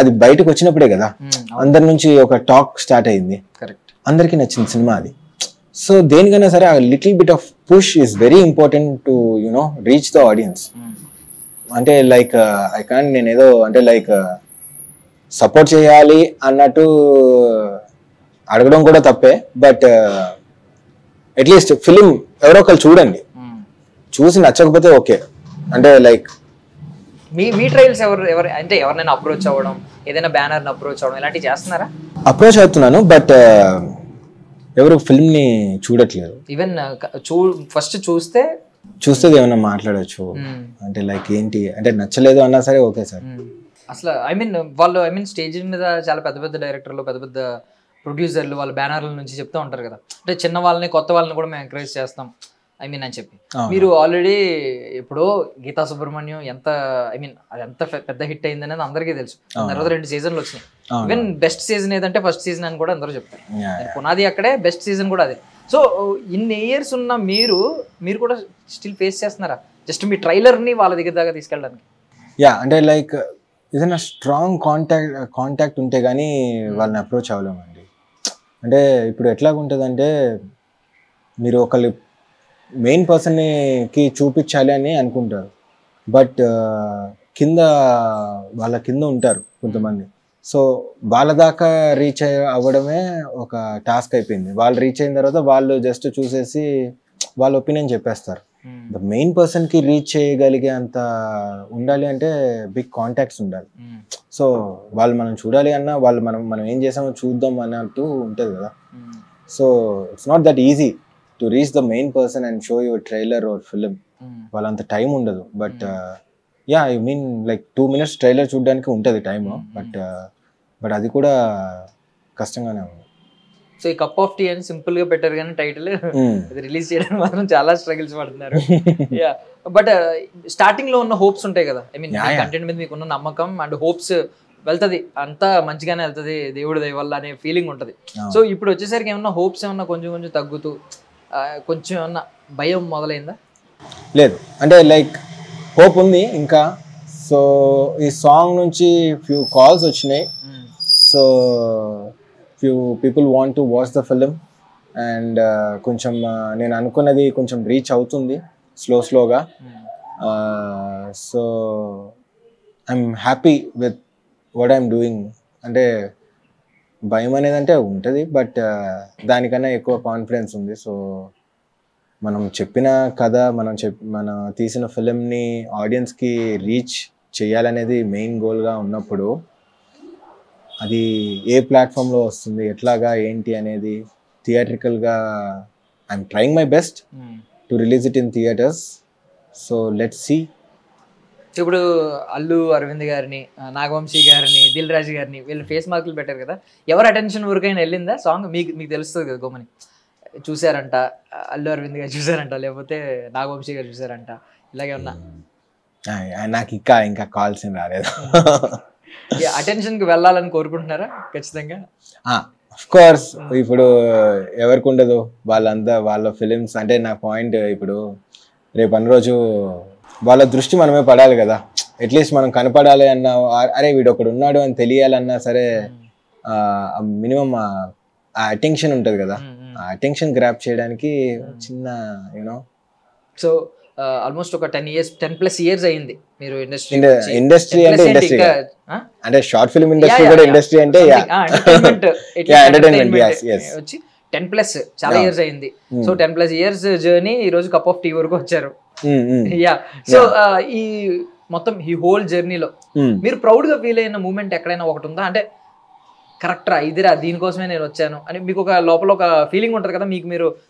అది బయటకు వచ్చినప్పుడే కదా అందరి నుంచి ఒక టాక్ స్టార్ట్ అయింది, అందరికి నచ్చింది సినిమా అది. సో దేనికైనా సరే ఆ little bit of push is very important to you know reach the audience. అంటే లైక్ నేనేదో అంటే లైక్ సపోర్ట్ చేయాలి అన్నట్టు అడగడం కూడా తప్పే, బట్ అట్లీస్ట్ ఫిలిం ఎవరో ఒకరు చూడండి, చూసి నచ్చకపోతే ఓకే. అంటే లైక్ మీ ట్రయల్స్ ఎవరు అంటే ఎవరినైనా అప్రోచ్ అవ్వడం, ఏదైనా బ్యానర్ అప్రోచ్ అవ్వడం ఇలాంటివి చేస్తున్నారా? అప్రోచ్ అవుతున్నాను, బట్ ఎవరు ఫిల్మ్ ని చూడట్లేదు. ఈవెన్ ఫస్ట్ చూస్తే ఏమైనా మాట్లాడచ్చు. అంటే లైక్ ఏంటి అంటే నచ్చలేదు అన్నా సరే ఓకే సార్. అసలు వాళ్ళు స్టేజ్ మీద చాలా పెద్ద పెద్ద డైరెక్టర్లు, పెద్ద పెద్ద ప్రొడ్యూసర్లు వాళ్ళ బ్యానర్ల నుంచి చెప్తూ ఉంటారు కదా, అంటే చిన్న వాళ్ళని కొత్త వాళ్ళని కూడా మేము ఎంకరేజ్ చేస్తాం అని చెప్పి. మీరు ఆల్రెడీ ఇప్పుడు గీతా సుబ్రహ్మణ్యం ఎంత అది ఎంత పెద్ద హిట్ అయింది అనేది అందరికీ తెలుసు. తర్వాత 2 సీజన్లు వచ్చినాయి. ఈవెన్ బెస్ట్ సీజన్ ఏదంటే ఫస్ట్ సీజన్ అని కూడా అందరూ చెప్తారు. పునాది అక్కడే, బెస్ట్ సీజన్ కూడా అదే. సో ఇన్ని ఇయర్స్ ఉన్న మీరు కూడా స్టిల్ ఫేస్ చేస్తున్నారా జస్ట్ మీ ట్రైలర్ ని వాళ్ళ దగ్గర దాకా తీసుకెళ్ళడానికి? అంటే లైక్ ఏదైనా స్ట్రాంగ్ కాంటాక్ట్ ఉంటే కానీ వాళ్ళని అప్రోచ్ అవ్వలేమండి. అంటే ఇప్పుడు ఎట్లాగుంటుందంటే మీరు ఒకళ్ళు మెయిన్ పర్సన్కి చూపించాలి అని అనుకుంటారు, బట్ వాళ్ళ కింద ఉంటారు కొంతమంది. సో వాళ్ళ దాకా రీచ్ అవ్వడమే ఒక టాస్క్ అయిపోయింది. వాళ్ళు రీచ్ అయిన తర్వాత వాళ్ళు జస్ట్ చూసేసి వాళ్ళ ఒపీనియన్ చెప్పేస్తారు. ద మెయిన్ పర్సన్ కి రీచ్ చేయగలిగే అంత ఉండాలి అంటే బిగ్ కాంటాక్ట్స్ ఉండాలి. సో వాళ్ళు మనం చూడాలి అన్నా వాళ్ళు మనం ఏం చేసామో చూద్దాం అన్నట్టు ఉంటుంది కదా. So it's not that easy to reach the main person and show your trailer or film. వాళ్ళంత టైం ఉండదు. But I mean like 2 minutes trailer చూడడానికి ఉంటుంది టైము, బట్ అది కూడా కష్టంగానే ఉంది. సో ఈ కప్ ఆఫ్ టీ అని సింపుల్ గా పెట్టారు కానీ టైటిల్ అది రిలీజ్ చేయడానికి మాత్రం చాలా స్ట్రగుల్స్ పడుతున్నారు. బట్ స్టార్టింగ్ లో ఉన్న హోప్స్ ఉంటాయి కదా, కంటెంట్ మీద మీకున్న నమ్మకం అండ్ హోప్స్ వెళ్తుంది, అంతా మంచిగానే వెళ్తుంది దేవుడి దయ వల్ల అనే ఫీలింగ్ ఉంటుంది. సో ఇప్పుడు వచ్చేసరికి ఏమన్నా హోప్స్ ఏమన్నా కొంచెం కొంచెం తగ్గుతూ కొంచెం ఏమన్నా భయం మొదలైందా? లేదు, అంటే లైక్ హోప్ ఉంది ఇంకా. సో ఈ సాంగ్ నుంచి ఫ్యూ కాల్స్ వచ్చినాయి. So few people want to watch the film and కొంచెం నేను అనుకున్నది కొంచెం రీచ్ అవుతుంది స్లోగా. So I'm happy with what I'm doing. అంటే భయం అనేది అంటే ఉంటుంది, బట్ దానికన్నా ఎక్కువ కాన్ఫిడెన్స్ ఉంది. సో మనం చెప్పిన కథ, మన తీసిన ఫిలింని ఆడియన్స్కి రీచ్ చేయాలనేది మెయిన్ గోల్గా ఉన్నప్పుడు అది ఏ ప్లాట్ఫామ్లో వస్తుంది, ఎట్లాగా ఏంటి అనేది థియేట్రికల్గా I'm trying my best to release it in theatres. So let's see. ఇప్పుడు అల్లు అరవింద్ గారిని, నాగవంశీ గారిని, దిల్ రాజు గారిని వీళ్ళు ఫేస్ మార్కులు పెట్టారు కదా, ఎవరు అటెన్షన్ ఊరికైనా వెళ్ళిందా సాంగ్? మీకు తెలుస్తుంది కదా, గోమని చూసారంట, అల్లు అరవింద్ గారు చూసారంట, లేకపోతే నాగవంశీ గారు చూసారంట, ఇలాగే ఉన్నా? నాకు ఇంకా కాల్స్ ఏం రాలేదు. అటెన్షన్కి వెళ్ళాలని కోరుకుంటున్నారా ఖచ్చితంగా? Of course. ఇప్పుడు ఎవరికి ఉండదు, వాళ్ళ ఫిలిమ్స్ అంటే నా పాయింట్. ఇప్పుడు రేపు అన్ని రోజు వాళ్ళ దృష్టి మనమే పడాలి కదా, అట్లీస్ట్ మనం కనపడాలి అన్నా, అరే వీడు ఒకడు ఉన్నాడు అని తెలియాలన్నా సరే మినిమం ఆ అటెన్షన్ ఉంటుంది కదా, ఆ అటెన్షన్ గ్రాప్ చేయడానికి చిన్న యూనో. సో ఆల్మోస్ట్ ఒక 10+ years అయింది మీరు ఇండస్ట్రీ అంటే షార్ట్ ఫిల్మ్ ఇండస్ట్రీ కూడా ఇండస్ట్రీ అంటే ఎంటర్టైన్మెంట్ వచ్చి 10+ చాలా ఇయర్స్ అయింది. సో 10+ years జర్నీ ఈ రోజు కప్ ఆఫ్ టీ వరకు వచ్చారు. యా, సో ఈ మొత్తం ఈ హోల్ జర్నీలో మీరు ప్రౌడ్ గా ఫీల్ అయిన మూమెంట్ ఎక్కడైనా ఒకటి ఉందా? అంటే కరెక్టరా ఇదిరా, దీనికోసమే నేను వచ్చాను అని మీకు ఒక లోపల ఒక ఫీలింగ్ ఉంటుంది కదా,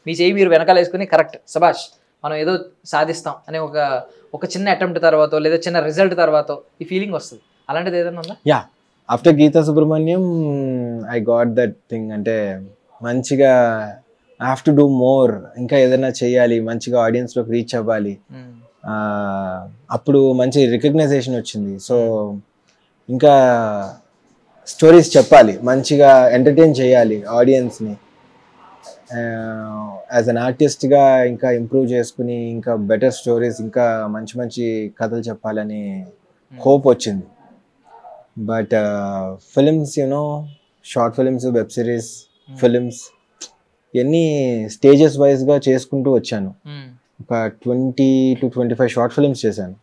మీ చేయి మీరు వెనకాల వేసుకుని కరెక్ట్ సబాష్ మనం ఏదో సాధిస్తాం అనే ఒక చిన్న అటెంప్ట్ తర్వాత లేదా చిన్న రిజల్ట్ తర్వాత ఈ ఫీలింగ్ వస్తుంది, అలాంటిది ఏదైనా ఉందా? Yeah, after Geetha Subrahmanyam I got that thing. అంటే మంచిగా I have to do more, ఇంకా ఏదైనా చేయాలి, మంచిగా ఆడియన్స్లోకి రీచ్ అవ్వాలి. అప్పుడు మంచి రికగ్నైజేషన్ వచ్చింది. సో ఇంకా స్టోరీస్ చెప్పాలి, మంచిగా ఎంటర్టైన్ చేయాలి ఆడియన్స్ని. యాజ్ అన్ ఆర్టిస్ట్గా ఇంకా ఇంప్రూవ్ చేసుకుని ఇంకా బెటర్ స్టోరీస్, ఇంకా మంచి మంచి కథలు చెప్పాలని హోప్ వచ్చింది. But films you know, short films, web series, films ఇవన్నీ స్టేజెస్ వైజ్గా చేసుకుంటూ వచ్చాను. ఒక 20 to 25 షార్ట్ ఫిలిమ్స్ చేశాను.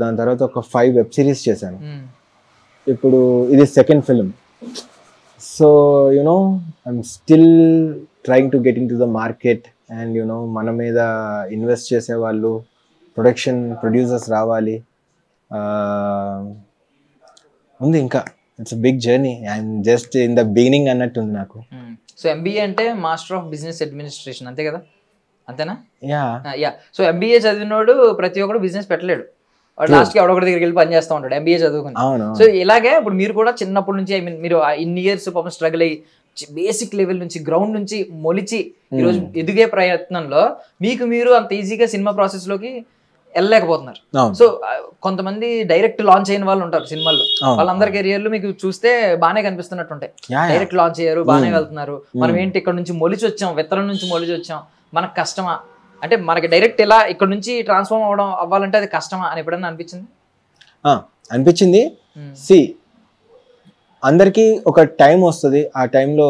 దాని తర్వాత ఒక 5 వెబ్ సిరీస్ చేశాను. ఇప్పుడు ఇది second film. So you know I'm still trying to get in to the market and you know మన మీద ఇన్వెస్ట్ చేసే వాళ్ళు, ప్రొడ్యూసర్స్ రావాలి. ఉంది ఇంకా, it's big journey. I'm just in the beginning అన్నట్టుంది నాకు. సో ఎంబీఏ అంటే మాస్టర్ ఆఫ్ బిజినెస్ అడ్మినిస్ట్రేషన్, అంతే కదా? అంతేనా? యా. సో ఎంబీఏ చదివినోడు ప్రతి ఒక్కడు బిజినెస్ పెట్టలేడు, లాస్ట్కి ఎవడొకటి దగ్గరికి వెళ్ళి పని చేస్తూ ఉంటాడు ఎంబీఏ చదువుకుని. సో ఇలాగే ఇప్పుడు మీరు కూడా చిన్నప్పటి నుంచి, ఐ మీన్ మీరు ఇన్ని ఇయర్స్ పాపం స్ట్రగుల్ అయ్యి బేసిక్ లెవెల్ నుంచి, గ్రౌండ్ నుంచి మొలిచి ఈరోజు ఎదిగే ప్రయత్నంలో మీరు అంత ఈజీగా సినిమా ప్రాసెస్ లోకి వెళ్ళలేకపోతున్నారు. సో కొంతమంది డైరెక్ట్ లాంచ్ అయిన వాళ్ళు ఉంటారు సినిమాల్లో, వాళ్ళందరి కెరియర్లు మీకు చూస్తే బాగానే కనిపిస్తున్నట్టు ఉంటాయి. డైరెక్ట్ లాంచ్ అయ్యారు, బాగానే వెళ్తున్నారు. మనం ఏంటి ఇక్కడ నుంచి మొలిచి వచ్చాం, విత్తనం నుంచి మొలిచి వచ్చాం, మనకు కష్టమా? అంటే మనకి డైరెక్ట్ ఇలా ఇక్కడ నుంచి ట్రాన్స్ఫార్మ్ అవ్వాలంటే అది కష్టమా అని ఎప్పుడన్నా అనిపించింది? సి, అందరికీ ఒక టైం వస్తుంది. ఆ టైంలో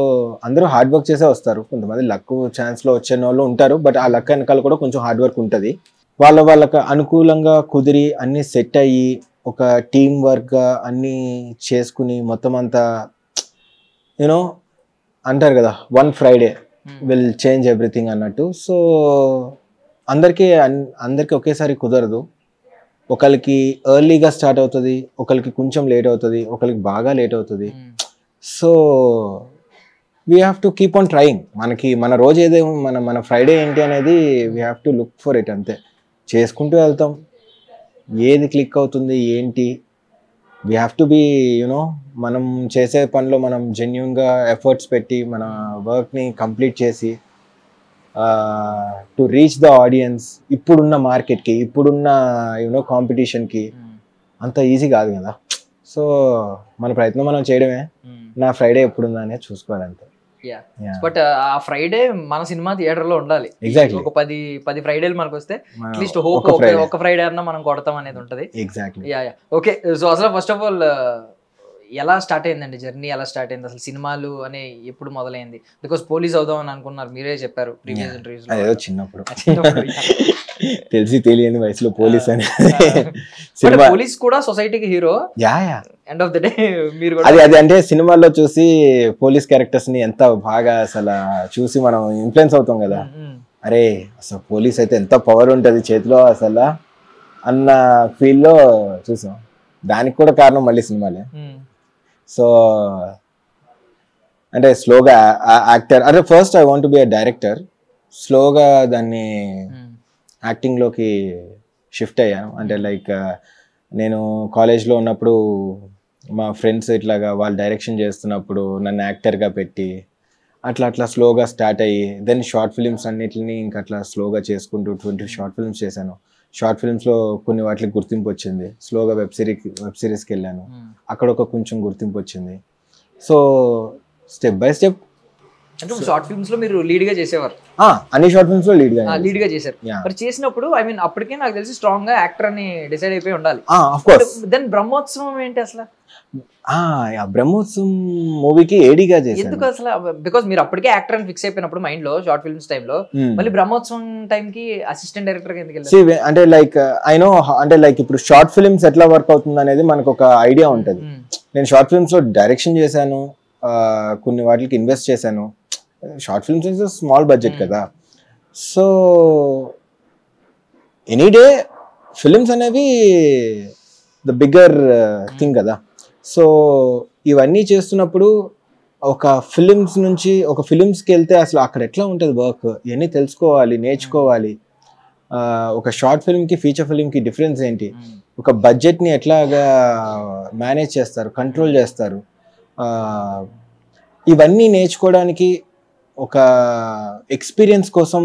అందరూ హార్డ్ వర్క్ చేసే వస్తారు. కొంతమంది లక్ ఛాన్స్లో వచ్చే వాళ్ళు ఉంటారు, బట్ ఆ లక్ వెనకాల కూడా కొంచెం హార్డ్ వర్క్ ఉంటుంది. వాళ్ళకి అనుకూలంగా కుదిరి అన్నీ సెట్ అయ్యి ఒక టీం వర్క్గా అన్నీ చేసుకుని మొత్తం అంతా యూనో అంటారు కదా, one Friday will change everything అన్నట్టు. సో అందరికీ ఒకేసారి కుదరదు. ఒకరికి ఎర్లీగా స్టార్ట్ అవుతుంది, ఒకరికి కొంచెం లేట్ అవుతుంది, ఒకరికి బాగా లేట్ అవుతుంది. So we have to keep on trying. మన రోజు ఏదేమో మన ఫ్రైడే ఏంటి అనేది we have to look for it. అంతే, చేసుకుంటూ వెళ్తాం. ఏది క్లిక్ అవుతుంది ఏంటి, we have to be you know, మనం చేసే పనిలో మనం జెన్యూన్గా ఎఫర్ట్స్ పెట్టి మన వర్క్ని కంప్లీట్ చేసి టు రీచ్ ద ఆడియన్స్. ఇప్పుడున్న మార్కెట్కి, ఇప్పుడున్న యూనో కాంపిటీషన్కి అంత ఈజీ కాదు కదా. సో మన ప్రయత్నం మనం చేయడమే. నా ఫ్రైడే ఎప్పుడుందా అనేది చూసుకోవాలంటే. బట్ ఆ ఫ్రైడే మన సినిమా థియేటర్ లో ఉండాలి. ఎగ్జాక్ట్లీ. ఒక 10 ఫ్రైడేలు మనకు వస్తే అట్లీస్ట్ హోప్ ఒక ఫ్రైడే అన్నా మనం కొడతాం అనేది ఉంటది. ఎగ్జాక్ట్లీ. ఓకే, సో అసలు ఫస్ట్ ఆఫ్ ఆల్ ఎలా స్టార్ట్ అయిందండి జర్నీ? ఎలా స్టార్ట్ అయింది అసలు? సినిమాలు అనే ఎప్పుడు మొదలైంది? బికాస్ పోలీస్ అవుదాం అని అనుకున్నారు, మీరే చెప్పారు ప్రీవియస్ ఇంటర్వ్యూస్ లో. అదేదో చిన్నప్పుడు తెలిసి తెలియని వయసులో పోలీస్ అని. పోలీస్ కూడా సొసైటీకి hero. End of the day మీరు అది అంటే సినిమాల్లో చూసి పోలీస్ క్యారెక్టర్స్ ని ఎంత బాగా అసలు చూసి మనం ఇన్ఫ్లుయెన్స్ అవుతాం కదా. అరే అసలు పోలీస్ అయితే ఎంత పవర్ ఉంటది చేతిలో అసలు అన్న ఫీల్ లో చూసాం. దానికి కూడా కారణం మళ్ళీ సినిమాలే. సో అంటే స్లోగా యాక్టర్, అదే first I want be a director, స్లోగా దాన్ని యాక్టింగ్లోకి షిఫ్ట్ అయ్యాను. అంటే లైక్ నేను కాలేజ్లో ఉన్నప్పుడు మా ఫ్రెండ్స్ ఇట్లాగా వాళ్ళు డైరెక్షన్ చేస్తున్నప్పుడు నన్ను యాక్టర్గా పెట్టి అట్లా స్లోగా స్టార్ట్ అయ్యి దెన్ షార్ట్ ఫిలిమ్స్ అన్నిటిని ఇంకా అట్లా స్లోగా చేసుకుంటూ 20 షార్ట్ ఫిల్మ్స్ చేశాను. షార్ట్ ఫిల్మ్స్లో కొన్ని వాటికి గుర్తింపు వచ్చింది. స్లోగా వెబ్ సిరీస్కి వెళ్ళాను, అక్కడ ఒక కొంచెం గుర్తింపు వచ్చింది. So step by step. అంటే షార్ట్ ఫిల్మ్స్ లో మీరు లీడ్ గా చేసేవారు? అన్ని షార్ట్ ఫిల్మ్స్ లో లీడ్ గా చేశారు. మరి చేసినప్పుడు ఐ మీన్ అప్పటికే నాకు తెలిసి స్ట్రాంగ్ గా యాక్టర్ అని డిసైడ్ అయిపోయి ఉండాలి. Of course. దెన్ బ్రహ్మోత్సవం ఏంటి అసలు? బ్రహ్మోత్సవం మూవీకి ఏడీగా చేశాను. ఎందుకు అసలు? బికాస్ మీరు అప్పటికే యాక్టర్ అని ఫిక్స్ అయిపోయినప్పుడు మైండ్ లో షార్ట్ ఫిల్మ్స్ టైంలో మళ్ళీ బ్రహ్మోత్సవం టైం కి అసిస్టెంట్ డైరెక్టర్ ఎందుకు వెళ్ళారు? అంటే లైక్ ఐ నో, అంటే లైక్ ఇప్పుడు షార్ట్ ఫిల్మ్స్ ఎట్లా వర్క్ అవుతుంది అనేది మనకు ఒక ఐడియా ఉంటుంది. నేను షార్ట్ ఫిల్మ్స్ లో డైరెక్షన్ చేశాను, కొన్ని వాటికి ఇన్వెస్ట్ చేశాను. Short films is small budget కదా. సో ఎనీ డే ఫిల్మ్స్ అనేవి ద బిగ్గర్ థింగ్ కదా. సో ఇవన్నీ చేస్తున్నప్పుడు ఒక ఫిలిమ్స్ నుంచి ఒక ఫిలిమ్స్కి వెళ్తే అసలు అక్కడ ఎట్లా ఉంటుంది వర్క్, ఇవన్నీ తెలుసుకోవాలి, నేర్చుకోవాలి. ఒక షార్ట్ ఫిల్మ్కి ఫీచర్ ఫిల్మ్కి డిఫరెన్స్ ఏంటి, ఒక బడ్జెట్ని ఎట్లాగా మేనేజ్ చేస్తారు, కంట్రోల్ చేస్తారు, ఇవన్నీ నేర్చుకోవడానికి ఒక ఎక్స్పీరియన్స్ కోసం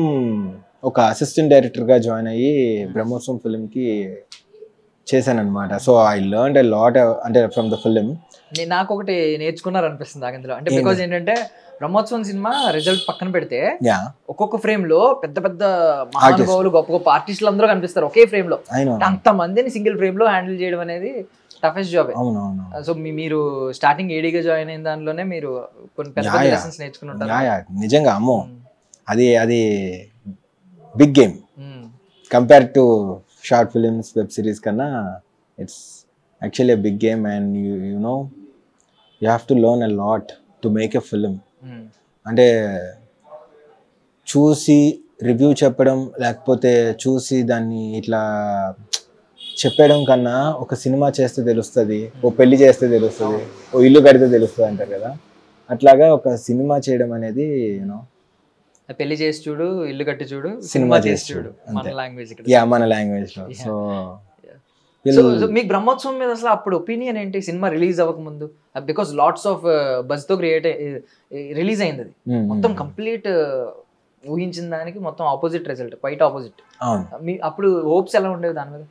ఒక అసిస్టెంట్ డైరెక్టర్గా జాయిన్ అయ్యి బ్రహ్మోత్సవం ఫిల్మ్కి చేశాను అనమాట. So I learned a lot అంటే ఫ్రమ్ ద ఫిల్మ్. నాకు ఒకటి నేర్చుకున్నారు అనిపిస్తుంది అందులో. అంటే బికాజ్ ఏంటంటే బ్రహ్మోత్సవం సినిమా రిజల్ట్ పక్కన పెడితే ఒక్కొక్క ఫ్రేమ్ లో పెద్ద పెద్ద మహానుభావులు గొప్ప గొప్ప ఆర్టిస్టులు అందరూ కనిపిస్తారు ఒకే ఫ్రేమ్ లో. అంత మందిని సింగిల్ ఫ్రేమ్ లో హ్యాండిల్ చేయడం అనేది టఫెస్ట్ జాబ్. సో మీరు స్టార్టింగ్ ఏడీగా జాయిన్ అయిన దాంట్లోనే మీరు కొన్ని పెద్ద లెసన్స్ నేర్చుకుని ఉంటారు. నిజంగా అమ్మో, అది big game compare to short films web series కన్నా. It's actually a big game and you know you have to learn a lot to make a film. అంటే చూసి రివ్యూ చెప్పడం లేకపోతే చూసి దాన్ని ఇట్లా చెప్పడం కన్నా ఒక సినిమా చేస్తే తెలుస్తుంది, ఓ పెళ్లి చేస్తే తెలుస్తుంది, ఓ ఇల్లు కడితే తెలుస్తుంది అంటారు కదా. అట్లాగా ఒక సినిమా చేయడం అనేది యూనో, పెళ్లి చేసి చూడు, ఇల్లు కట్టి చూడు, సినిమా చేసి చూడు, మన లాంగ్వేజ్ మన లాంగ్వేజ్ లో. సో మీకు బ్రహ్మోత్సవం మీద అసలు అప్పుడు ఒపీనియన్ ఏంటి సినిమా రిలీజ్ అవ్వక ముందు? బికాస్ లాట్స్ ఆఫ్ బజ్ తో రిలీజ్ అయింది, అది మొత్తం కంప్లీట్ ఊహించిన దానికి మొత్తం ఆపోజిట్ రిజల్ట్, క్వైట్ ఆపోజిట్. అప్పుడు హోప్స్ ఎలా ఉండేవి దాని మీద?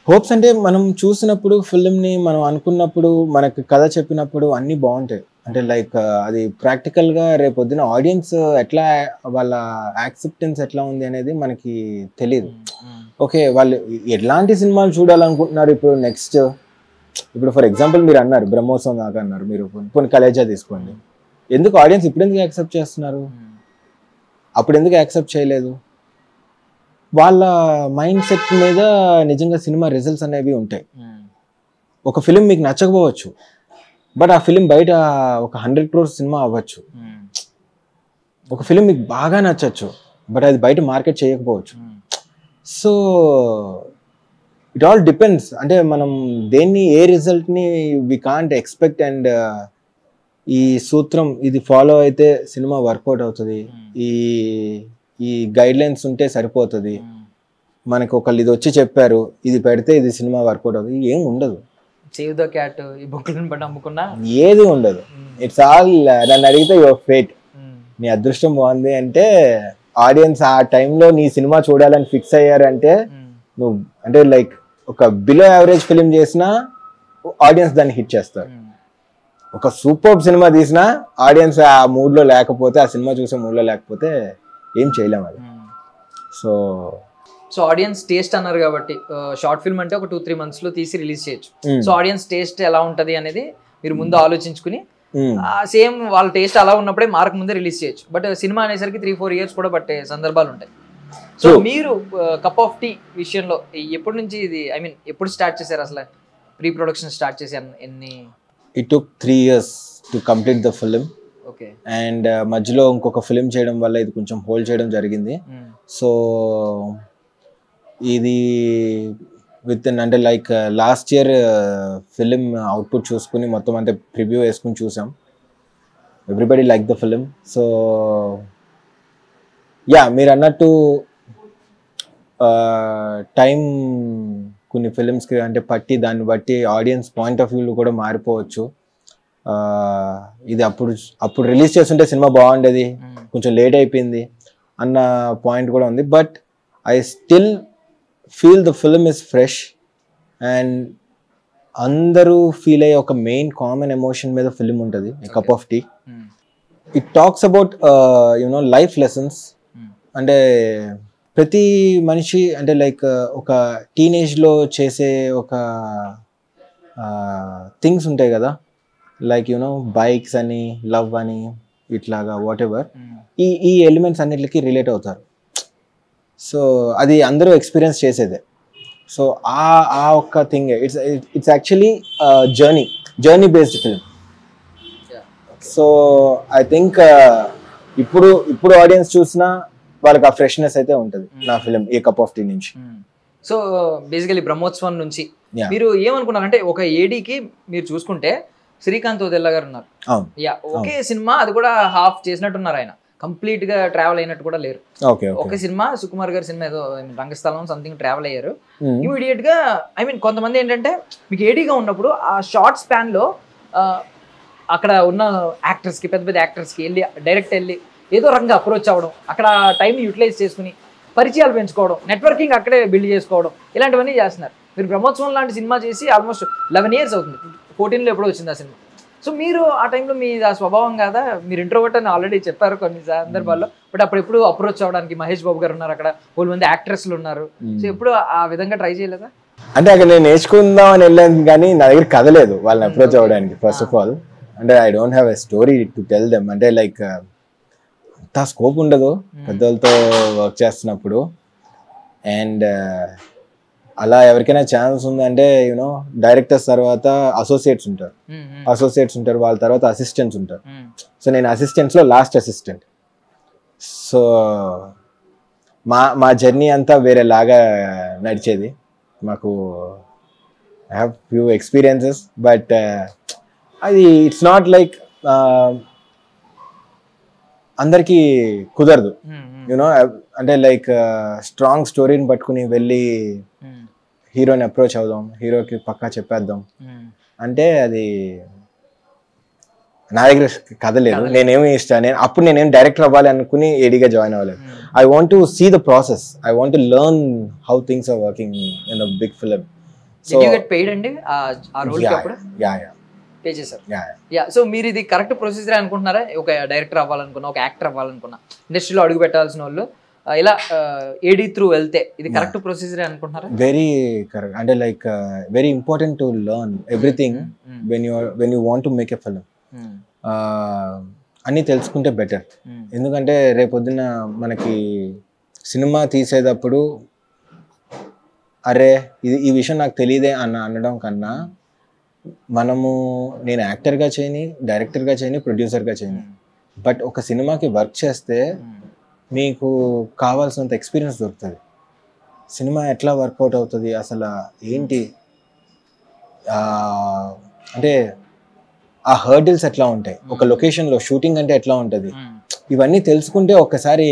హోప్స్ అంటే మనం చూసినప్పుడు ఫిల్మ్ని మనం అనుకున్నప్పుడు మనకు కథ చెప్పినప్పుడు అన్నీ బాగుంటాయి. అంటే లైక్ అది ప్రాక్టికల్గా రేపొద్దున ఆడియన్స్ ఎట్లా వాళ్ళ యాక్సెప్టెన్స్ ఎట్లా ఉంది అనేది మనకి తెలియదు. ఓకే, వాళ్ళు ఎలాంటి సినిమాలు చూడాలనుకుంటున్నారు ఇప్పుడు నెక్స్ట్. ఇప్పుడు ఫర్ ఎగ్జాంపుల్ మీరు అన్నారు బ్రహ్మోత్సవం దాకా అన్నారు, మీరు కొన్ని కలేజా తీసుకోండి. ఎందుకు ఆడియన్స్ ఇప్పుడు ఎందుకు యాక్సెప్ట్ చేస్తున్నారు, అప్పుడు ఎందుకు యాక్సెప్ట్ చేయలేదు? వాళ్ళ మైండ్ సెట్ మీద నిజంగా సినిమా రిజల్ట్స్ అనేవి ఉంటాయి. ఒక ఫిలిం మీకు నచ్చకపోవచ్చు, బట్ ఆ ఫిలిం బయట ఒక 100 crores సినిమా అవ్వచ్చు. ఒక ఫిలిం మీకు బాగా నచ్చచ్చు, బట్ అది బయట మార్కెట్ చేయకపోవచ్చు. So it all depends. అంటే మనం దేన్ని, ఏ రిజల్ట్ని వి కాంట్ ఎక్స్పెక్ట్. అండ్ ఈ సూత్రం ఇది ఫాలో అయితే సినిమా వర్కౌట్ అవుతుంది, ఈ గైడ్ లైన్స్ ఉంటే సరిపోతుంది, మనకు ఒకళ్ళు ఇది వచ్చి చెప్పారు ఇది పెడితే ఇది సినిమా వర్కౌట్ అవుతుంది, ఏం ఉండదు. సేవ్ ద క్యాట్ ఈ బుక్లను బట్టి అమ్ముకున్నా ఏది ఉండదు. ఇట్స్ ఆల్ నన్ను అడిగితే యువర్ ఫేట్. నీ అదృష్టం బాగుంది అంటే ఆడియన్స్ ఆ టైంలో నీ సినిమా చూడాలని ఫిక్స్ అయ్యారంటే నువ్వు అంటే లైక్ ఒక బిలో యావరేజ్ ఫిలిం చేసినా ఆడియన్స్ దాన్ని హిట్ చేస్తారు. ఒక సూపర్ సినిమా తీసినా ఆడియన్స్ ఆ మూడ్ లో లేకపోతే, ఆ సినిమా చూసే మూడ్ లో లేకపోతే ఏం చేయలేము అది. సో ఆడియన్స్ టేస్ట్ అన్నారు కాబట్టి షార్ట్ ఫిల్మ్ అంటే ఒక 2-3 months లో తీసి రిలీజ్ చేయొచ్చు. సో ఆడియన్స్ టేస్ట్ ఎలా ఉంటది అనేది మీరు ముందు ఆలోచించుకుని సేమ్ వాళ్ళ టేస్ట్ అలా ఉన్నప్పుడే మార్క్ ముందే రిలీజ్ చేయొచ్చు. బట్ సినిమా అనేసరికి 3-4 years కూడా పట్టే సందర్భాలు ఉంటాయి. సో మీరు కప్ ఆఫ్ టీ విషయంలో ఎప్పటి నుంచి ఇది ఎప్పుడు స్టార్ట్ చేశారు అసలు? ప్రీ ప్రొడక్షన్ స్టార్ట్ చేసి ఎన్ని? It took 3 years to complete the film. Okay. And మధ్యలో ఇంకొక ఫిలిం చేయడం వల్ల ఇది కొంచెం హోల్డ్ చేయడం జరిగింది. సో ఇది విత్ ఇన్ అంటే like last year film output చూసుకుని మొత్తం అంటే ప్రివ్యూ వేసుకుని చూసాం. Everybody like the film. So yeah, మీరు అన్నట్టు టైం కొన్ని ఫిలిమ్స్కి అంటే పట్టి దాన్ని బట్టి ఆడియన్స్ పాయింట్ ఆఫ్ వ్యూలో కూడా మారిపోవచ్చు. ఇది అప్పుడు రిలీజ్ చేస్తుంటే సినిమా బాగుండేది, కొంచెం లేట్ అయిపోయింది అన్న పాయింట్ కూడా ఉంది. But I still feel the film is fresh and అందరూ ఫీల్ అయ్యే ఒక మెయిన్ కామన్ ఎమోషన్ మీద ఫిల్మ్ ఉంటుంది, cup of tea. It talks about life lessons. అంటే ప్రతి మనిషి అంటే లైక్ ఒక టీనేజ్లో చేసే ఒక థింగ్స్ ఉంటాయి కదా, లైక్ బైక్స్ అని, లవ్ అని, ఇట్లాగా వాట్ ఎవర్, ఈ ఎలిమెంట్స్ అన్నిటికి రిలేట్ అవుతారు. సో అది అందరూ ఎక్స్పీరియన్స్ చేసేదే. సో ఆ ఒక్క thing it's actually journey based film. So I think ఇప్పుడు ఆడియన్స్ చూసినా వాళ్ళకి ఆ ఫ్రెష్నెస్ అయితే ఉంటుంది నా film a cup of tea నుంచి. సో బేసికలీ బ్రహ్మోత్సవం నుంచి మీరు ఏమనుకున్నారంటే, ఒక ఏడీకి మీరు చూసుకుంటే శ్రీకాంత్ ఓదెల్లా గారు ఉన్నారు. ఒకే సినిమా అది కూడా హాఫ్ చేసినట్టున్నారు, ఆయన కంప్లీట్ గా ట్రావెల్ అయినట్టు కూడా లేరు. ఒక సినిమా సుకుమార్ గారి సినిమా ఏదో రంగస్థలం సంథింగ్ ట్రావెల్ అయ్యారు. ఇమీడియట్ గా కొంతమంది ఏంటంటే మీకు ఏడీగా ఉన్నప్పుడు ఆ షార్ట్ స్పాన్ లో అక్కడ ఉన్న యాక్టర్స్ కి, పెద్ద పెద్ద యాక్టర్స్ కి డైరెక్ట్ వెళ్ళి ఏదో రకంగా అప్రోచ్ అవ్వడం, అక్కడ టైం యూటిలైజ్ చేసుకుని పరిచయాలు పెంచుకోవడం, నెట్వర్కింగ్ అక్కడే బిల్డ్ చేసుకోవడం, ఇలాంటివన్నీ చేస్తున్నారు. మీరు బ్రహ్మోత్సవం లాంటి సినిమా చేసి ఆల్మోస్ట్ 11 years అవుతుంది. 14లో ఎప్పుడో వచ్చింది ఆ సినిమా. సో మీరు ఆ టైంలో మీ ఆ స్వభావం కాదా, మీరు ఇంట్రోవర్ట్ అని ఆల్రెడీ చెప్పారు కొన్ని సందర్భాల్లో, బట్ అప్పుడు ఎప్పుడు అప్రోచ్ అవ్వడానికి మహేష్ బాబు గారు ఉన్నారు, అక్కడ 4 మంది యాక్ట్రెస్లు ఉన్నారు. సో ఎప్పుడు ఆ విధంగా ట్రై చేయలేదా? అంటే అక్కడ నేను నేర్చుకుందాం అని వెళ్ళాను కానీ నా దగ్గర కథ లేదు వాళ్ళని అప్రోచ్ అవ్వడానికి. ఫస్ట్ ఆఫ్ ఆల్ అంటే I don't have a story to tell them. అంటే లైక్ అంత స్కోప్ ఉండదు పెద్దలతో వర్క్ చేస్తున్నప్పుడు. అండ్ అలా ఎవరికైనా ఛాన్స్ ఉందంటే డైరెక్టర్స్ తర్వాత అసోసియేట్స్ ఉంటారు, వాళ్ళ తర్వాత అసిస్టెంట్స్ ఉంటారు. సో నేను అసిస్టెంట్స్ లో లాస్ట్ అసిస్టెంట్. సో మా జర్నీ అంతా వేరేలాగా నడిచేది. మాకు I have few experiences, but అది ఇట్స్ నాట్ లైక్ అందరికీ కుదరదు. అంటే లైక్ స్ట్రాంగ్ స్టోరీని పట్టుకుని వెళ్ళి హీరోని అప్రోచ్ అవుదాం, హీరోకి పక్కా చెప్పేద్దాం అంటే అది నా దగ్గర కథ లేదు. నేనేమి అప్పుడు నేనేం డైరెక్టర్ అవ్వాలి అనుకుని ఏడీగా జాయిన్ అవ్వలేదు. I want to see the process, I want to learn how things are working in a big film. So paid అండి ఆ రోల్ కి అప్పుడు పే చేశారు. సో మీరు ఇది కరెక్ట్ ప్రొసీజర్ అనుకుంటున్నారా? ఒక డైరెక్టర్ అవ్వాలనుకున్నా, ఒక యాక్టర్ అవ్వాలనుకున్నా, ఇండస్ట్రీలో అడుగు పెట్టాల్సిన వాళ్ళు ఇలా ఏడీ త్రూ వెళ్తే ఇది కరెక్ట్ ప్రొసీజర్ అనుకుంటున్నారా? Very correct. అంటే like very important to learn everything when you want to make a film. అన్నీ తెలుసుకుంటే బెటర్. ఎందుకంటే రేపొద్దున మనకి సినిమా తీసేటప్పుడు అరే ఈ విషయం నాకు తెలియదే అనడం కన్నా నేను యాక్టర్గా చేయని, డైరెక్టర్గా చేయని, ప్రొడ్యూసర్గా చేయని, బట్ ఒక సినిమాకి వర్క్ చేస్తే మీకు కావాల్సినంత ఎక్స్పీరియన్స్ దొరుకుతుంది. సినిమా ఎట్లా వర్కౌట్ అవుతుంది, అసలు ఏంటి, అంటే ఆ హర్డిల్స్ ఎట్లా ఉంటాయి, ఒక లొకేషన్లో షూటింగ్ అంటే ఎట్లా ఉంటుంది, ఇవన్నీ తెలుసుకుంటే ఒక్కసారి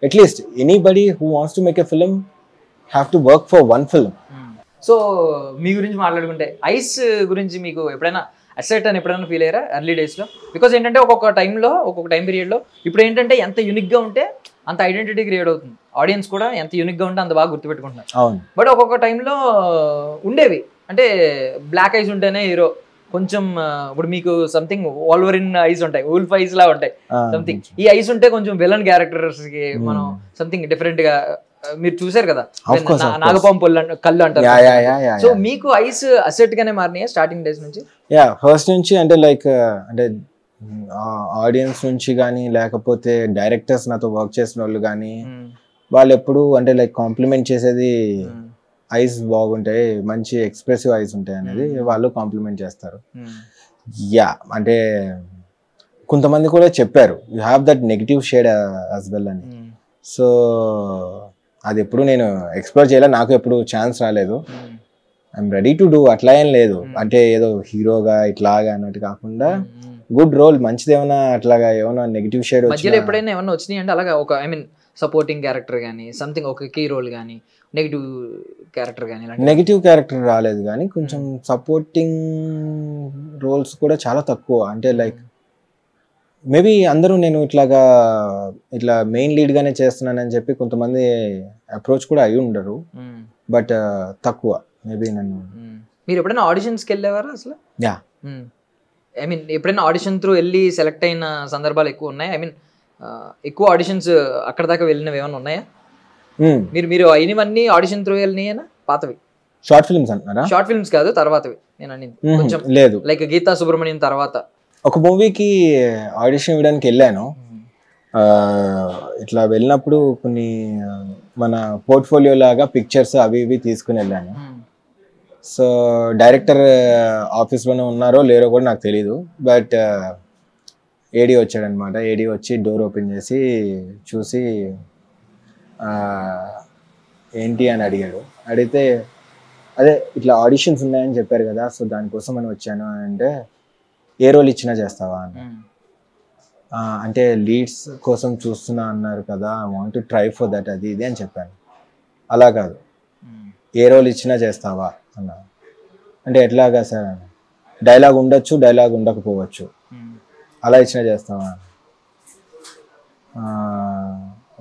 at least anybody who wants to make a film have to work for one film. సో మీ గురించి మాట్లాడుకుంటే ఐస్ గురించి మీకు ఎప్పుడైనా అసెట్ అని ఎప్పుడైనా ఫీల్ అయ్యారా ఎర్లీ డేస్లో? బికాజ్ ఏంటంటే ఒక్కొక్క టైంలో, ఒక్కొక్క టైం పీరియడ్లో ఇప్పుడు ఏంటంటే ఎంత యూనిక్గా ఉంటే అంత ఐడెంటిటీ క్రియేట్ అవుతుంది. ఆడియన్స్ కూడా ఎంత యూనిక్గా ఉంటే అంత బాగా గుర్తుపెట్టుకుంటున్నారు. బట్ ఒక్కొక్క టైంలో ఉండేవి అంటే బ్లాక్ ఐస్ ఉంటేనే హీరో కొంచెం ఇప్పుడు మీకు సంథింగ్ వాల్వరిన్ ఐస్ ఉంటాయి, వుల్ఫ్ ఐస్ లా ఉంటాయి సంథింగ్. ఈ ఐస్ ఉంటే కొంచెం విలన్ క్యారెక్టర్స్ కి మనం సంథింగ్ డిఫరెంట్ గా మీరు చూసారు కదా, నాగపాము కళ్ళు అంటారు. సో మీకు ఐస్ అసెట్ గానే మారినాయా స్టార్టింగ్ డేస్ నుంచి? ఫస్ట్ నుంచి అంటే లైక్ అంటే ఆడియన్స్ నుంచి కానీ లేకపోతే డైరెక్టర్స్ నాతో వర్క్ చేసిన వాళ్ళు కానీ వాళ్ళు ఎప్పుడు అంటే లైక్ కాంప్లిమెంట్ చేసేది ఐస్ బాగుంటాయి, మంచి ఎక్స్ప్రెసివ్ ఐస్ ఉంటాయి అనేది వాళ్ళు కాంప్లిమెంట్ చేస్తారు. అంటే కొంతమంది కూడా చెప్పారు you have that negative shade as well అని. సో అది ఎప్పుడు నేను ఎక్స్ప్లోర్ చేయలే, నాకు ఎప్పుడు ఛాన్స్ రాలేదు. ఐఎమ్ రెడీ టు డూ, అట్లా ఏం లేదు అంటే ఏదో హీరోగా ఇట్లాగా అన్నట్టు కాకుండా గుడ్ రోల్ మంచిది ఏమైనా అట్లాగా ఏమైనా నెగిటివ్ షేడ్ మధ్యలో ఎప్పుడైనా ఏమన్నా వచ్చినాయి అంటే అలాగా ఒక ఐ మీన్ సపోర్టింగ్ క్యారెక్టర్ కానీ సంథింగ్ ఒక కీ రోల్ కానీ నెగిటివ్ క్యారెక్టర్ కానీ? నెగిటివ్ క్యారెక్టర్ రాలేదు కానీ కొంచెం సపోర్టింగ్ రోల్స్ కూడా చాలా తక్కువ. అంటే లైక్ మేబీ అందరూ నేను ఇట్లా మెయిన్ లీడ్ గానే చేస్తున్నానని చెప్పి కొంతమంది అప్రోచ్ కూడా అయి ఉండరు, బట్ తక్కువ మేబీ నన్ను. మీరు ఎప్పుడైనా ఆడిషన్స్కి వెళ్ళేవారా అసలు? ఐ మీన్ ఎప్పుడైనా ఆడిషన్ త్రూ వెళ్ళి సెలెక్ట్ అయిన సందర్భాలు ఎక్కువ ఉన్నాయి? ఐ మీన్ ఎక్కువ ఆడిషన్స్ అక్కడ దాకా వెళ్ళినవి ఏమైనా ఉన్నాయా? మీరు అయినవన్నీ ఆడిషన్ త్రూ వెళ్ళినాయేనా? పాతవి షార్ట్ ఫిల్మ్స్ అంటున్నారా? షార్ట్ ఫిల్మ్స్ కాదు, తర్వాతవి నేను అన్ని కొంచెం లేదు. లైక్ గీతా సుబ్రహ్మణ్యం తర్వాత ఒక మూవీకి ఆడిషన్ ఇవ్వడానికి వెళ్ళాను. ఇట్లా వెళ్ళినప్పుడు కొన్ని మన పోర్ట్ఫోలియో లాగా పిక్చర్స్ అవి ఇవి తీసుకుని వెళ్ళాను. సో డైరెక్టర్ ఆఫీస్లోనే ఉన్నారో లేరో కూడా నాకు తెలీదు, బట్ ఏడీ వచ్చాడనమాట. ఏడీ వచ్చి డోర్ ఓపెన్ చేసి చూసి ఏంటి అని అడిగాడు. అడిగితే అదే ఇట్లా ఆడిషన్స్ ఉన్నాయని చెప్పారు కదా, సో దానికోసం అని వచ్చాను అంటే ఏ రోల్ ఇచ్చినా చేస్తావా అని. అంటే లీడ్స్ కోసం చూస్తున్నా అన్నారు కదా, I want to try for that అది ఇది అని చెప్పాను. అలా కాదు, ఏ రోల్ ఇచ్చినా చేస్తావా అన్నా. అంటే ఎట్లాగా సార్ అని, డైలాగ్ ఉండొచ్చు డైలాగ్ ఉండకపోవచ్చు, అలా ఇచ్చినా చేస్తావా.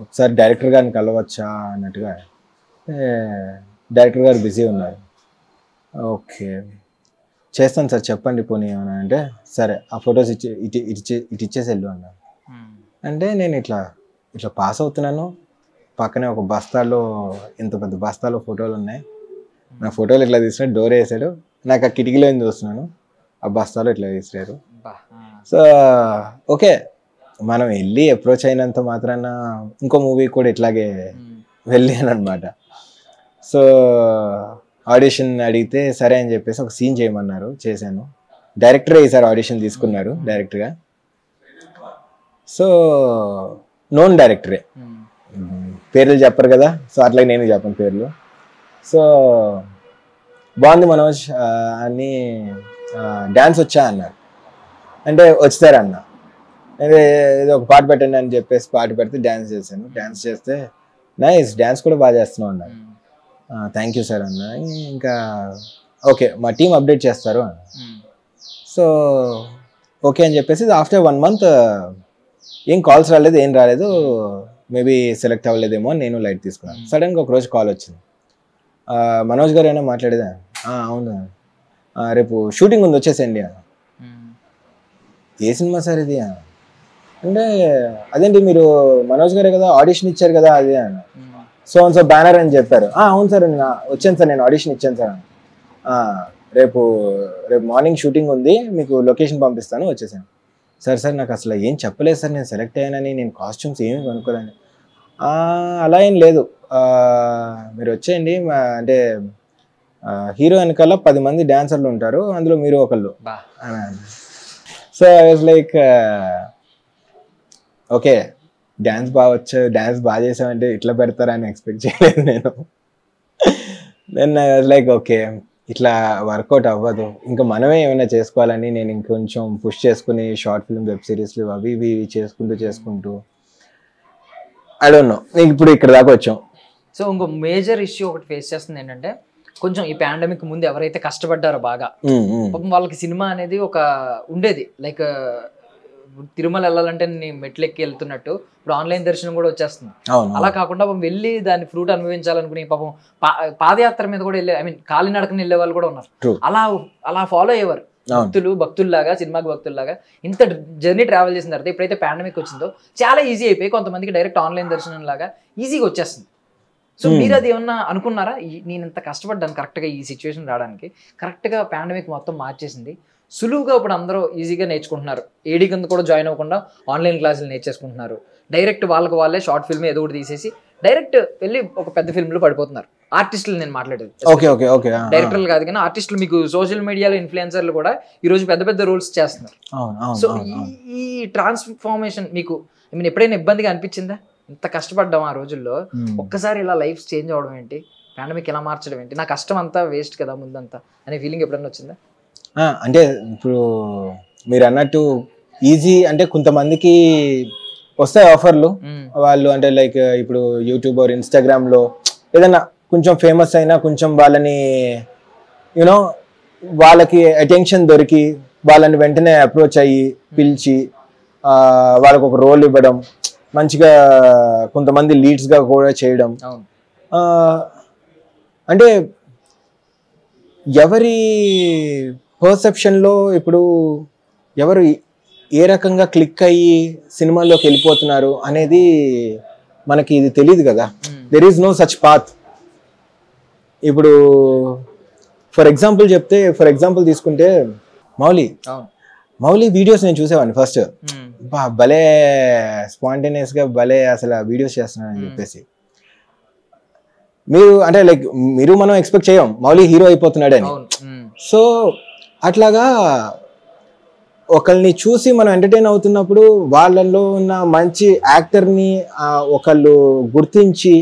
ఒకసారి డైరెక్టర్ గారిని కలవచ్చా అన్నట్టుగా. డైరెక్టర్ గారు బిజీ ఉన్నారు. ఓకే చేస్తాను సార్ చెప్పండి పోనీ అని అంటే, సరే ఆ ఫొటోస్ ఇటు ఇచ్చేసి వెళ్ళు అన్నారు. అంటే నేను ఇట్లా పాస్ అవుతున్నాను, పక్కనే ఒక బస్తాలో ఇంత పెద్ద బస్తాలో ఫోటోలు ఉన్నాయి. నా ఫోటోలు ఇట్లా తీసినా డోర్ వేసాడు, నాకు ఆ కిటికీలో ఏం చూస్తున్నాను, ఆ బస్తాలో ఇట్లా తీసారు. సో ఓకే మనం వెళ్ళి అప్రోచ్ అయినంత మాత్రాన ఇంకో మూవీ కూడా ఇట్లాగే వెళ్ళాను అనమాట. సో ఆడిషన్ అడిగితే సరే అని చెప్పేసి ఒక సీన్ చేయమన్నారు, చేశాను. డైరెక్టరే ఈసారి ఆడిషన్ తీసుకున్నారు డైరెక్ట్గా. సో నోన్ డైరెక్టరే, పేర్లు చెప్పరు కదా, సో అట్లాగే నేను చెప్పను పేర్లు. సో బాగుంది మనోజ్ అని, డ్యాన్స్ వచ్చా అన్నారు. అంటే వచ్చారన్న, అదే ఏదో ఒక పాట పెట్టండి అని చెప్పేసి పాట పెడితే డ్యాన్స్ చేశాను. డ్యాన్స్ చేస్తే నైస్ డ్యాన్స్ కూడా బాగా చేస్తున్నావు అన్నారు. థ్యాంక్ యూ సార్ అన్న. ఇంకా ఓకే మా టీం అప్డేట్ చేస్తారు అన్న. సో ఓకే అని చెప్పేసి ఆఫ్టర్ 1 month ఏం కాల్స్ రాలేదు, ఏం రాలేదు, మేబీ సెలెక్ట్ అవ్వలేదేమో అని నేను లైట్ తీసుకున్నాను. సడన్గా ఒక రోజు కాల్ వచ్చింది, మనోజ్ గారు అయినా మాట్లాడేదా? అవును, రేపు షూటింగ్ ఉంది వచ్చేసేయండి అన్న. ఏ సినిమా సార్ ఇది అంటే, అదేంటి మీరు మనోజ్ గారే కదా ఆడిషన్ ఇచ్చారు కదా అది అన్న. సో అండ్ సో బ్యానర్ అని చెప్పారు. అవును సార్ నేను వచ్చాను సార్, నేను ఆడిషన్ ఇచ్చాను సార్. రేపు మార్నింగ్ షూటింగ్ ఉంది, మీకు లొకేషన్ పంపిస్తాను వచ్చేసాను. సార్ నాకు అసలు ఏం చెప్పలేదు సార్, నేను సెలెక్ట్ అయ్యానని, నేను కాస్ట్యూమ్స్ ఏమి కొనుక్కోలేని. అలా ఏం లేదు, మీరు వచ్చేయండి, అంటే హీరో వెనకాల 10 మంది డాన్సర్లు ఉంటారు, అందులో మీరు ఒకళ్ళు. So I was like okay dance బాగా వచ్చు, డ్యాన్స్ బాగా చేసామంటే ఇట్లా పెడతారని ఎక్స్పెక్ట్ చేయలేదు నేను. Then I was like okay ఇట్లా వర్కౌట్ అవ్వదు, ఇంకా మనమే ఏమైనా చేసుకోవాలని నేను ఇంకొంచెం పుష్ చేసుకుని షార్ట్ ఫిల్మ్ వెబ్ సిరీస్లు అవి ఇవి చేసుకుంటూ ఐ డోంట్ నో ఇప్పుడు ఇక్కడ దాకా వచ్చాం. సో ఇంకో మేజర్ ఇష్యూ ఒకటి ఫేస్ చేస్తుంది ఏంటంటే, కొంచెం ఈ పాండమిక్ ముందు ఎవరైతే కష్టపడ్డారో బాగా, పాపం వాళ్ళకి సినిమా అనేది ఒక ఉండేది, లైక్ తిరుమల వెళ్ళాలంటే నేను మెట్లెక్కి వెళ్తున్నట్టు ఇప్పుడు ఆన్లైన్ దర్శనం కూడా వచ్చేస్తుంది. అలా కాకుండా వెళ్ళి దాన్ని ఫ్రూట్ అనుభవించాలనుకుని పాపం పాదయాత్ర మీద కూడా వెళ్ళే కాలినడకని వెళ్ళే వాళ్ళు కూడా ఉన్నారు. అలా ఫాలో అయ్యేవారు భక్తుల్లాగా, సినిమాకి భక్తుల్లాగా. ఇంత జర్నీ ట్రావెల్ చేసిన తర్వాత ఎప్పుడైతే పాండమిక్ వచ్చిందో చాలా ఈజీ అయిపోయి కొంతమందికి డైరెక్ట్ ఆన్లైన్ దర్శనం లాగా ఈజీగా వచ్చేస్తుంది. సో మీరు అది ఏమన్నా అనుకున్నారా, నేను ఇంత కష్టపడ్డాను కరెక్ట్గా ఈ సిచ్యువేషన్ రావడానికి, కరెక్ట్గా పాండమిక్ మొత్తం మార్చేసింది, సులువుగా ఇప్పుడు అందరూ ఈజీగా నేర్చుకుంటున్నారు, ఏడీ కింద కూడా జాయిన్ అవ్వకుండా ఆన్లైన్ క్లాసులు నేర్చేసుకుంటున్నారు, డైరెక్ట్ వాళ్ళే షార్ట్ ఫిల్మ్ ఏదో ఒకటి తీసేసి డైరెక్ట్ వెళ్ళి ఒక పెద్ద ఫిల్మ్లో పడిపోతున్నారు. ఆర్టిస్టులు నేను మాట్లాడేది, డైరెక్టర్లు కాదు కానీ ఆర్టిస్టులు. మీకు సోషల్ మీడియాలో ఇన్ఫ్లుయెన్సర్లు కూడా ఈ రోజు పెద్ద పెద్ద రోల్స్ చేస్తున్నారు. సో ఈ ట్రాన్స్ఫార్మేషన్ మీకు ఎప్పుడైనా ఇబ్బందిగా అనిపించిందా? ఇంత కష్టపడ్డాం ఆ రోజుల్లో, ఒక్కసారి ఇలా లైఫ్ చేంజ్ అవడం ఏంటి, పాండమిక్ ఇలా మార్చడం ఏంటి, నా కష్టం అంతా వేస్ట్ కదా ముందంతా అనే ఫీలింగ్ ఎప్పుడైనా వచ్చిందా? అంటే ఇప్పుడు మీరు అన్నట్టు ఈజీ అంటే కొంతమందికి వస్తాయి ఆఫర్లు, వాళ్ళు అంటే లైక్ ఇప్పుడు యూట్యూబ్ ఆర్ ఇన్స్టాగ్రామ్లో ఏదైనా కొంచెం ఫేమస్ అయినా కొంచెం వాళ్ళని యూనో వాళ్ళకి అటెన్షన్ దొరికి వాళ్ళని వెంటనే అప్రోచ్ అయ్యి పిలిచి వాళ్ళకు ఒక రోల్ ఇవ్వడం, మంచిగా కొంతమంది లీడ్స్గా కూడా చేయడం. అంటే ఎవరి పర్సెప్షన్లో ఇప్పుడు ఎవరు ఏ రకంగా క్లిక్ అయ్యి సినిమాల్లోకి వెళ్ళిపోతున్నారు అనేది మనకి ఇది తెలియదు కదా. There is no such path. ఇప్పుడు ఫర్ ఎగ్జాంపుల్ తీసుకుంటే మౌలి వీడియోస్ నేను చూసేవాడిని ఫస్ట్, భలే స్పాంటేనియస్ గా భలే అసలు వీడియోస్ చేస్తున్నానని చెప్పేసి. మీరు అంటే లైక్ మీరు మనం ఎక్స్పెక్ట్ చేయం మౌలి హీరో అయిపోతున్నాడని. సో అట్లాగా ఒకళ్ళని చూసి మనం ఎంటర్టైన్ అవుతున్నప్పుడు వాళ్ళల్లో ఉన్న మంచి యాక్టర్ని ఒకళ్ళు గుర్తించి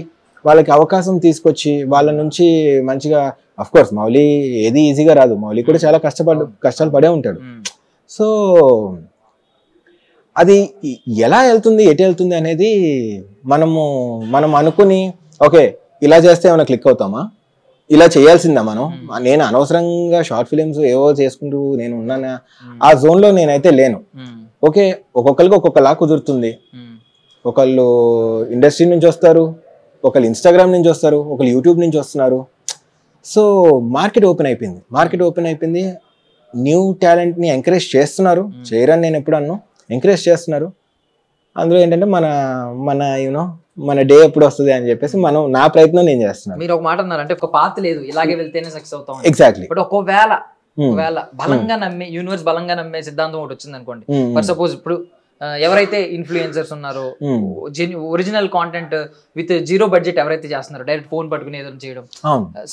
వాళ్ళకి అవకాశం తీసుకొచ్చి వాళ్ళ నుంచి మంచిగా, అఫ్ కోర్స్ మౌలి ఏది ఈజీగా రాదు, మౌలి కూడా చాలా కష్టాలు పడే ఉంటాడు. సో అది ఎలా వెళ్తుంది ఎటు వెళ్తుంది అనేది మనం అనుకుని ఓకే ఇలా చేస్తే ఏమైనా క్లిక్ అవుతామా, ఇలా చేయాల్సిందా మనం, నేను అనవసరంగా షార్ట్ ఫిలిమ్స్ ఏవో చేసుకుంటూ నేను ఉన్నానా, ఆ జోన్లో నేనైతే లేను. ఓకే ఒక్కొక్కరికి ఒక్కొక్కలా కుదురుతుంది. ఒకళ్ళు ఇండస్ట్రీ నుంచి వస్తారు, ఒకళ్ళు ఇన్స్టాగ్రామ్ నుంచి వస్తారు, ఒకళ్ళు యూట్యూబ్ నుంచి వస్తున్నారు. సో మార్కెట్ ఓపెన్ అయిపోయింది. న్యూ టాలెంట్ని ఎంకరేజ్ చేస్తున్నారు, చేయరని నేను ఎప్పుడు అన్నాను, ఎంకరేజ్ చేస్తున్నారు. అందులో ఏంటంటే మన డే ఎప్పుడు వస్తుంది అని చెప్పేసి నా ప్రయత్నం నేను చేస్తున్నాను. మీరు ఒక మాట అన్నారు అంటే ఒక పాత లేదు, ఇలాగే వెళ్తేనే సక్సెస్ అవుతాం. ఎగ్జాక్ట్లీ. బట్ ఒకవేళ బలంగా నమ్మే యూనివర్స్ బలంగా నమ్మే సిద్ధాంతం ఒకటి వచ్చింది అనుకోండి, ఫర్ సపోజ్ ఇప్పుడు ఎవరైతే ఇన్ఫ్లుయెన్సర్స్ ఉన్నారో original content with zero budget ఎవరైతే చేస్తున్నారో డైరెక్ట్ ఫోన్ పట్టుకుని ఏదైనా చేయడం,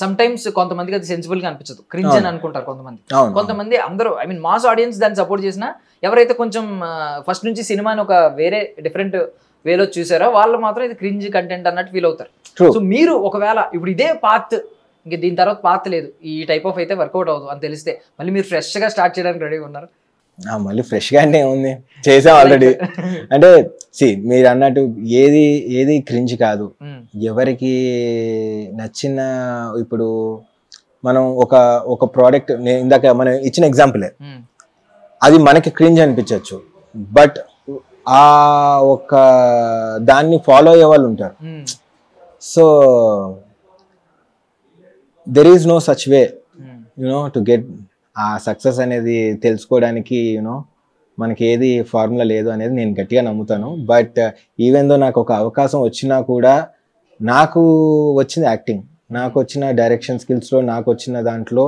సమ్ టైమ్స్ కొంతమందికి అది సెన్సిబుల్ గా అనిపించదు, క్రింజ్ అని అనుకుంటారు కొంతమంది అందరూ మాస్ ఆడియన్స్ దాన్ని సపోర్ట్ చేసినా ఎవరైతే కొంచెం ఫస్ట్ నుంచి సినిమాని ఒక వేరే డిఫరెంట్ వేలో చూసారో వాళ్ళు మాత్రం ఇది క్రింజ్ కంటెంట్ అన్నట్టు ఫీల్ అవుతారు. సో మీరు ఒకవేళ ఇప్పుడు ఇదే పాత్ ఇంక దీని తర్వాత పాత్ లేదు, ఈ టైప్ ఆఫ్ అయితే వర్కౌట్ అవ్వదు అని తెలిస్తే మళ్ళీ మీరు ఫ్రెష్ గా స్టార్ట్ చేయడానికి రెడీగా ఉన్నారు? మళ్ళీ ఫ్రెష్ గా అంటే ఏముంది, చేసాం ఆల్రెడీ. అంటే మీరు అన్నట్టు ఏది క్రింజ్ కాదు, ఎవరికి నచ్చిన. ఇప్పుడు మనం ఒక ప్రోడక్ట్ ఇందాక మనం ఇచ్చిన ఎగ్జాంపులే, అది మనకి క్రింజ్ అనిపించవచ్చు, బట్ ఆ ఒక దాన్ని ఫాలో అయ్యే వాళ్ళు ఉంటారు. So there is no such way to get ఆ సక్సెస్ అనేది తెలుసుకోవడానికి మనకి ఏది ఫార్ములా లేదు అనేది నేను గట్టిగా నమ్ముతాను. బట్ ఈవెన్ దో నాకు ఒక అవకాశం వచ్చినా కూడా నాకు వచ్చిన యాక్టింగ్, నాకు వచ్చిన డైరెక్షన్ స్కిల్స్లో, నాకు వచ్చిన దాంట్లో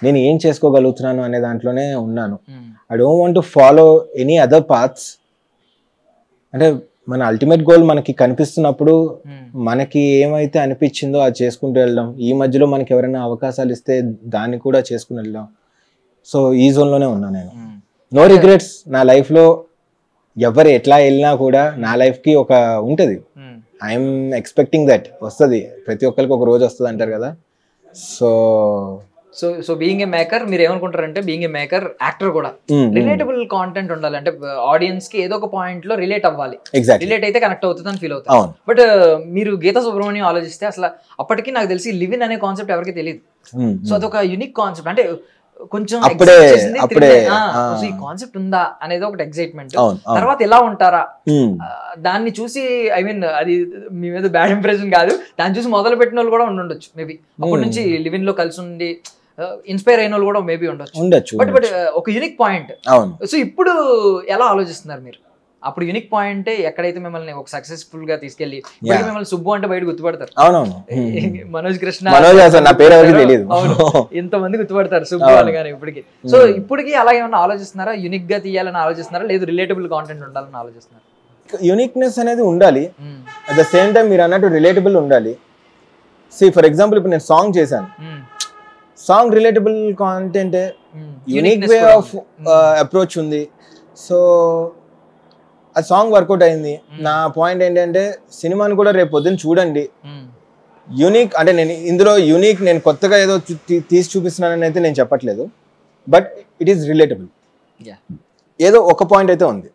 నేను ఏం చేసుకోగలుగుతున్నాను అనే దాంట్లోనే ఉన్నాను. I don't want to follow any other paths. అంటే మన అల్టిమేట్ గోల్ మనకి కనిపిస్తున్నప్పుడు మనకి ఏమైతే అనిపించిందో అది చేసుకుంటూ వెళ్ళడం. ఈ మధ్యలో మనకి ఎవరైనా అవకాశాలు ఇస్తే దాన్ని కూడా చేసుకుని వెళ్ళడం. సో ఈ జోన్లోనే ఉన్నా నేను. No regrets. నా లైఫ్లో ఎవరు ఎట్లా వెళ్ళినా కూడా నా లైఫ్కి ఒక ఉంటుంది. ఐఎమ్ ఎక్స్పెక్టింగ్ దట్ వస్తుంది, ప్రతి ఒక్కరికి ఒక రోజు వస్తుంది అంటారు కదా. సో బీయింగ్ ఏ మేకర్ మీరు ఏమనుకుంటారంటే, బీయింగ్ ఏ మేకర్ యాక్టర్ కూడా రిలేటబుల్ కాంటెంట్ ఉండాలి. అంటే ఆడియన్స్ కి ఏదో ఒక పాయింట్ లో రిలేట్ అవ్వాలి, రిలేట్ అయితే కనెక్ట్ అవుతుంది అని ఫీల్ అవుతారు. బట్ మీరు గీతా సుబ్రహ్మణ్యం ఆలోచిస్తే అసలు అప్పటికి నాకు తెలిసి లివ్ ఇన్ అనే కాన్సెప్ట్ ఎవరికి తెలియదు. సో అదొక యూనిక్ కాన్సెప్ట్. అంటే కొంచెం అప్పుడే ఈ కాన్సెప్ట్ ఉందా అనేది ఒకటి ఎక్సైట్మెంట్. తర్వాత ఎలా ఉంటారా దాన్ని చూసి ఐ మీన్ అది మీ మీద బ్యాడ్ ఇంప్రెషన్ కాదు, దాన్ని చూసి మొదలు పెట్టిన వాళ్ళు కూడా ఉండొచ్చు మేబీ. అప్పటి నుంచి లివిన్ లో కలిసి ఉండి ఇన్స్పైర్ అయిన వాళ్ళు కూడా మేబీ ఉండొచ్చు. బట్ ఒక యూనిక్ పాయింట్. సో ఇప్పుడు ఎలా ఆలోచిస్తున్నారు మీరు? అప్పుడు యూనిక్ పాయింట్ ఎక్కడైతే మిమ్మల్ని ఒక సక్సెస్ఫుల్ గా తీసుకెళ్లి మిమ్మల్ని సుబ్బు అంటే బయట గుర్తుపడతారు. అవునవును, మనోజ్ కృష్ణ ఇంతమంది గుర్తుపడతారు సుబ్బు అని కానీ ఇప్పటికి. సో ఇప్పటికి అలా ఏమన్నా ఆలోచిస్తున్నారా? యూనిక్ గా తీయాలని ఆలోచిస్తున్నారా, లేదు రిలేటబుల్ కాంటెంట్ ఉండాలని ఆలోచిస్తున్నారా? యూనిక్నెస్ అనేది ఉండాలి, అట్ ద సేమ్ టైం మీరు అన్నట్టు రిలేటబుల్ ఉండాలి. ఫర్ ఎగ్జాంపుల్ ఇప్పుడు నేను సాంగ్ చేశాను, song relatable content, unique way of approach ఉంది. సో ఆ సాంగ్ వర్కౌట్ అయింది. నా పాయింట్ ఏంటంటే సినిమాని కూడా రేపు పొద్దున్న చూడండి, యూనిక్ అంటే నేను ఇందులో యూనిక్ నేను కొత్తగా ఏదో తీసి చూపిస్తున్నానని అయితే నేను చెప్పట్లేదు, బట్ ఇట్ ఈస్ రిలేటబుల్. ఏదో ఒక పాయింట్ అయితే ఉంది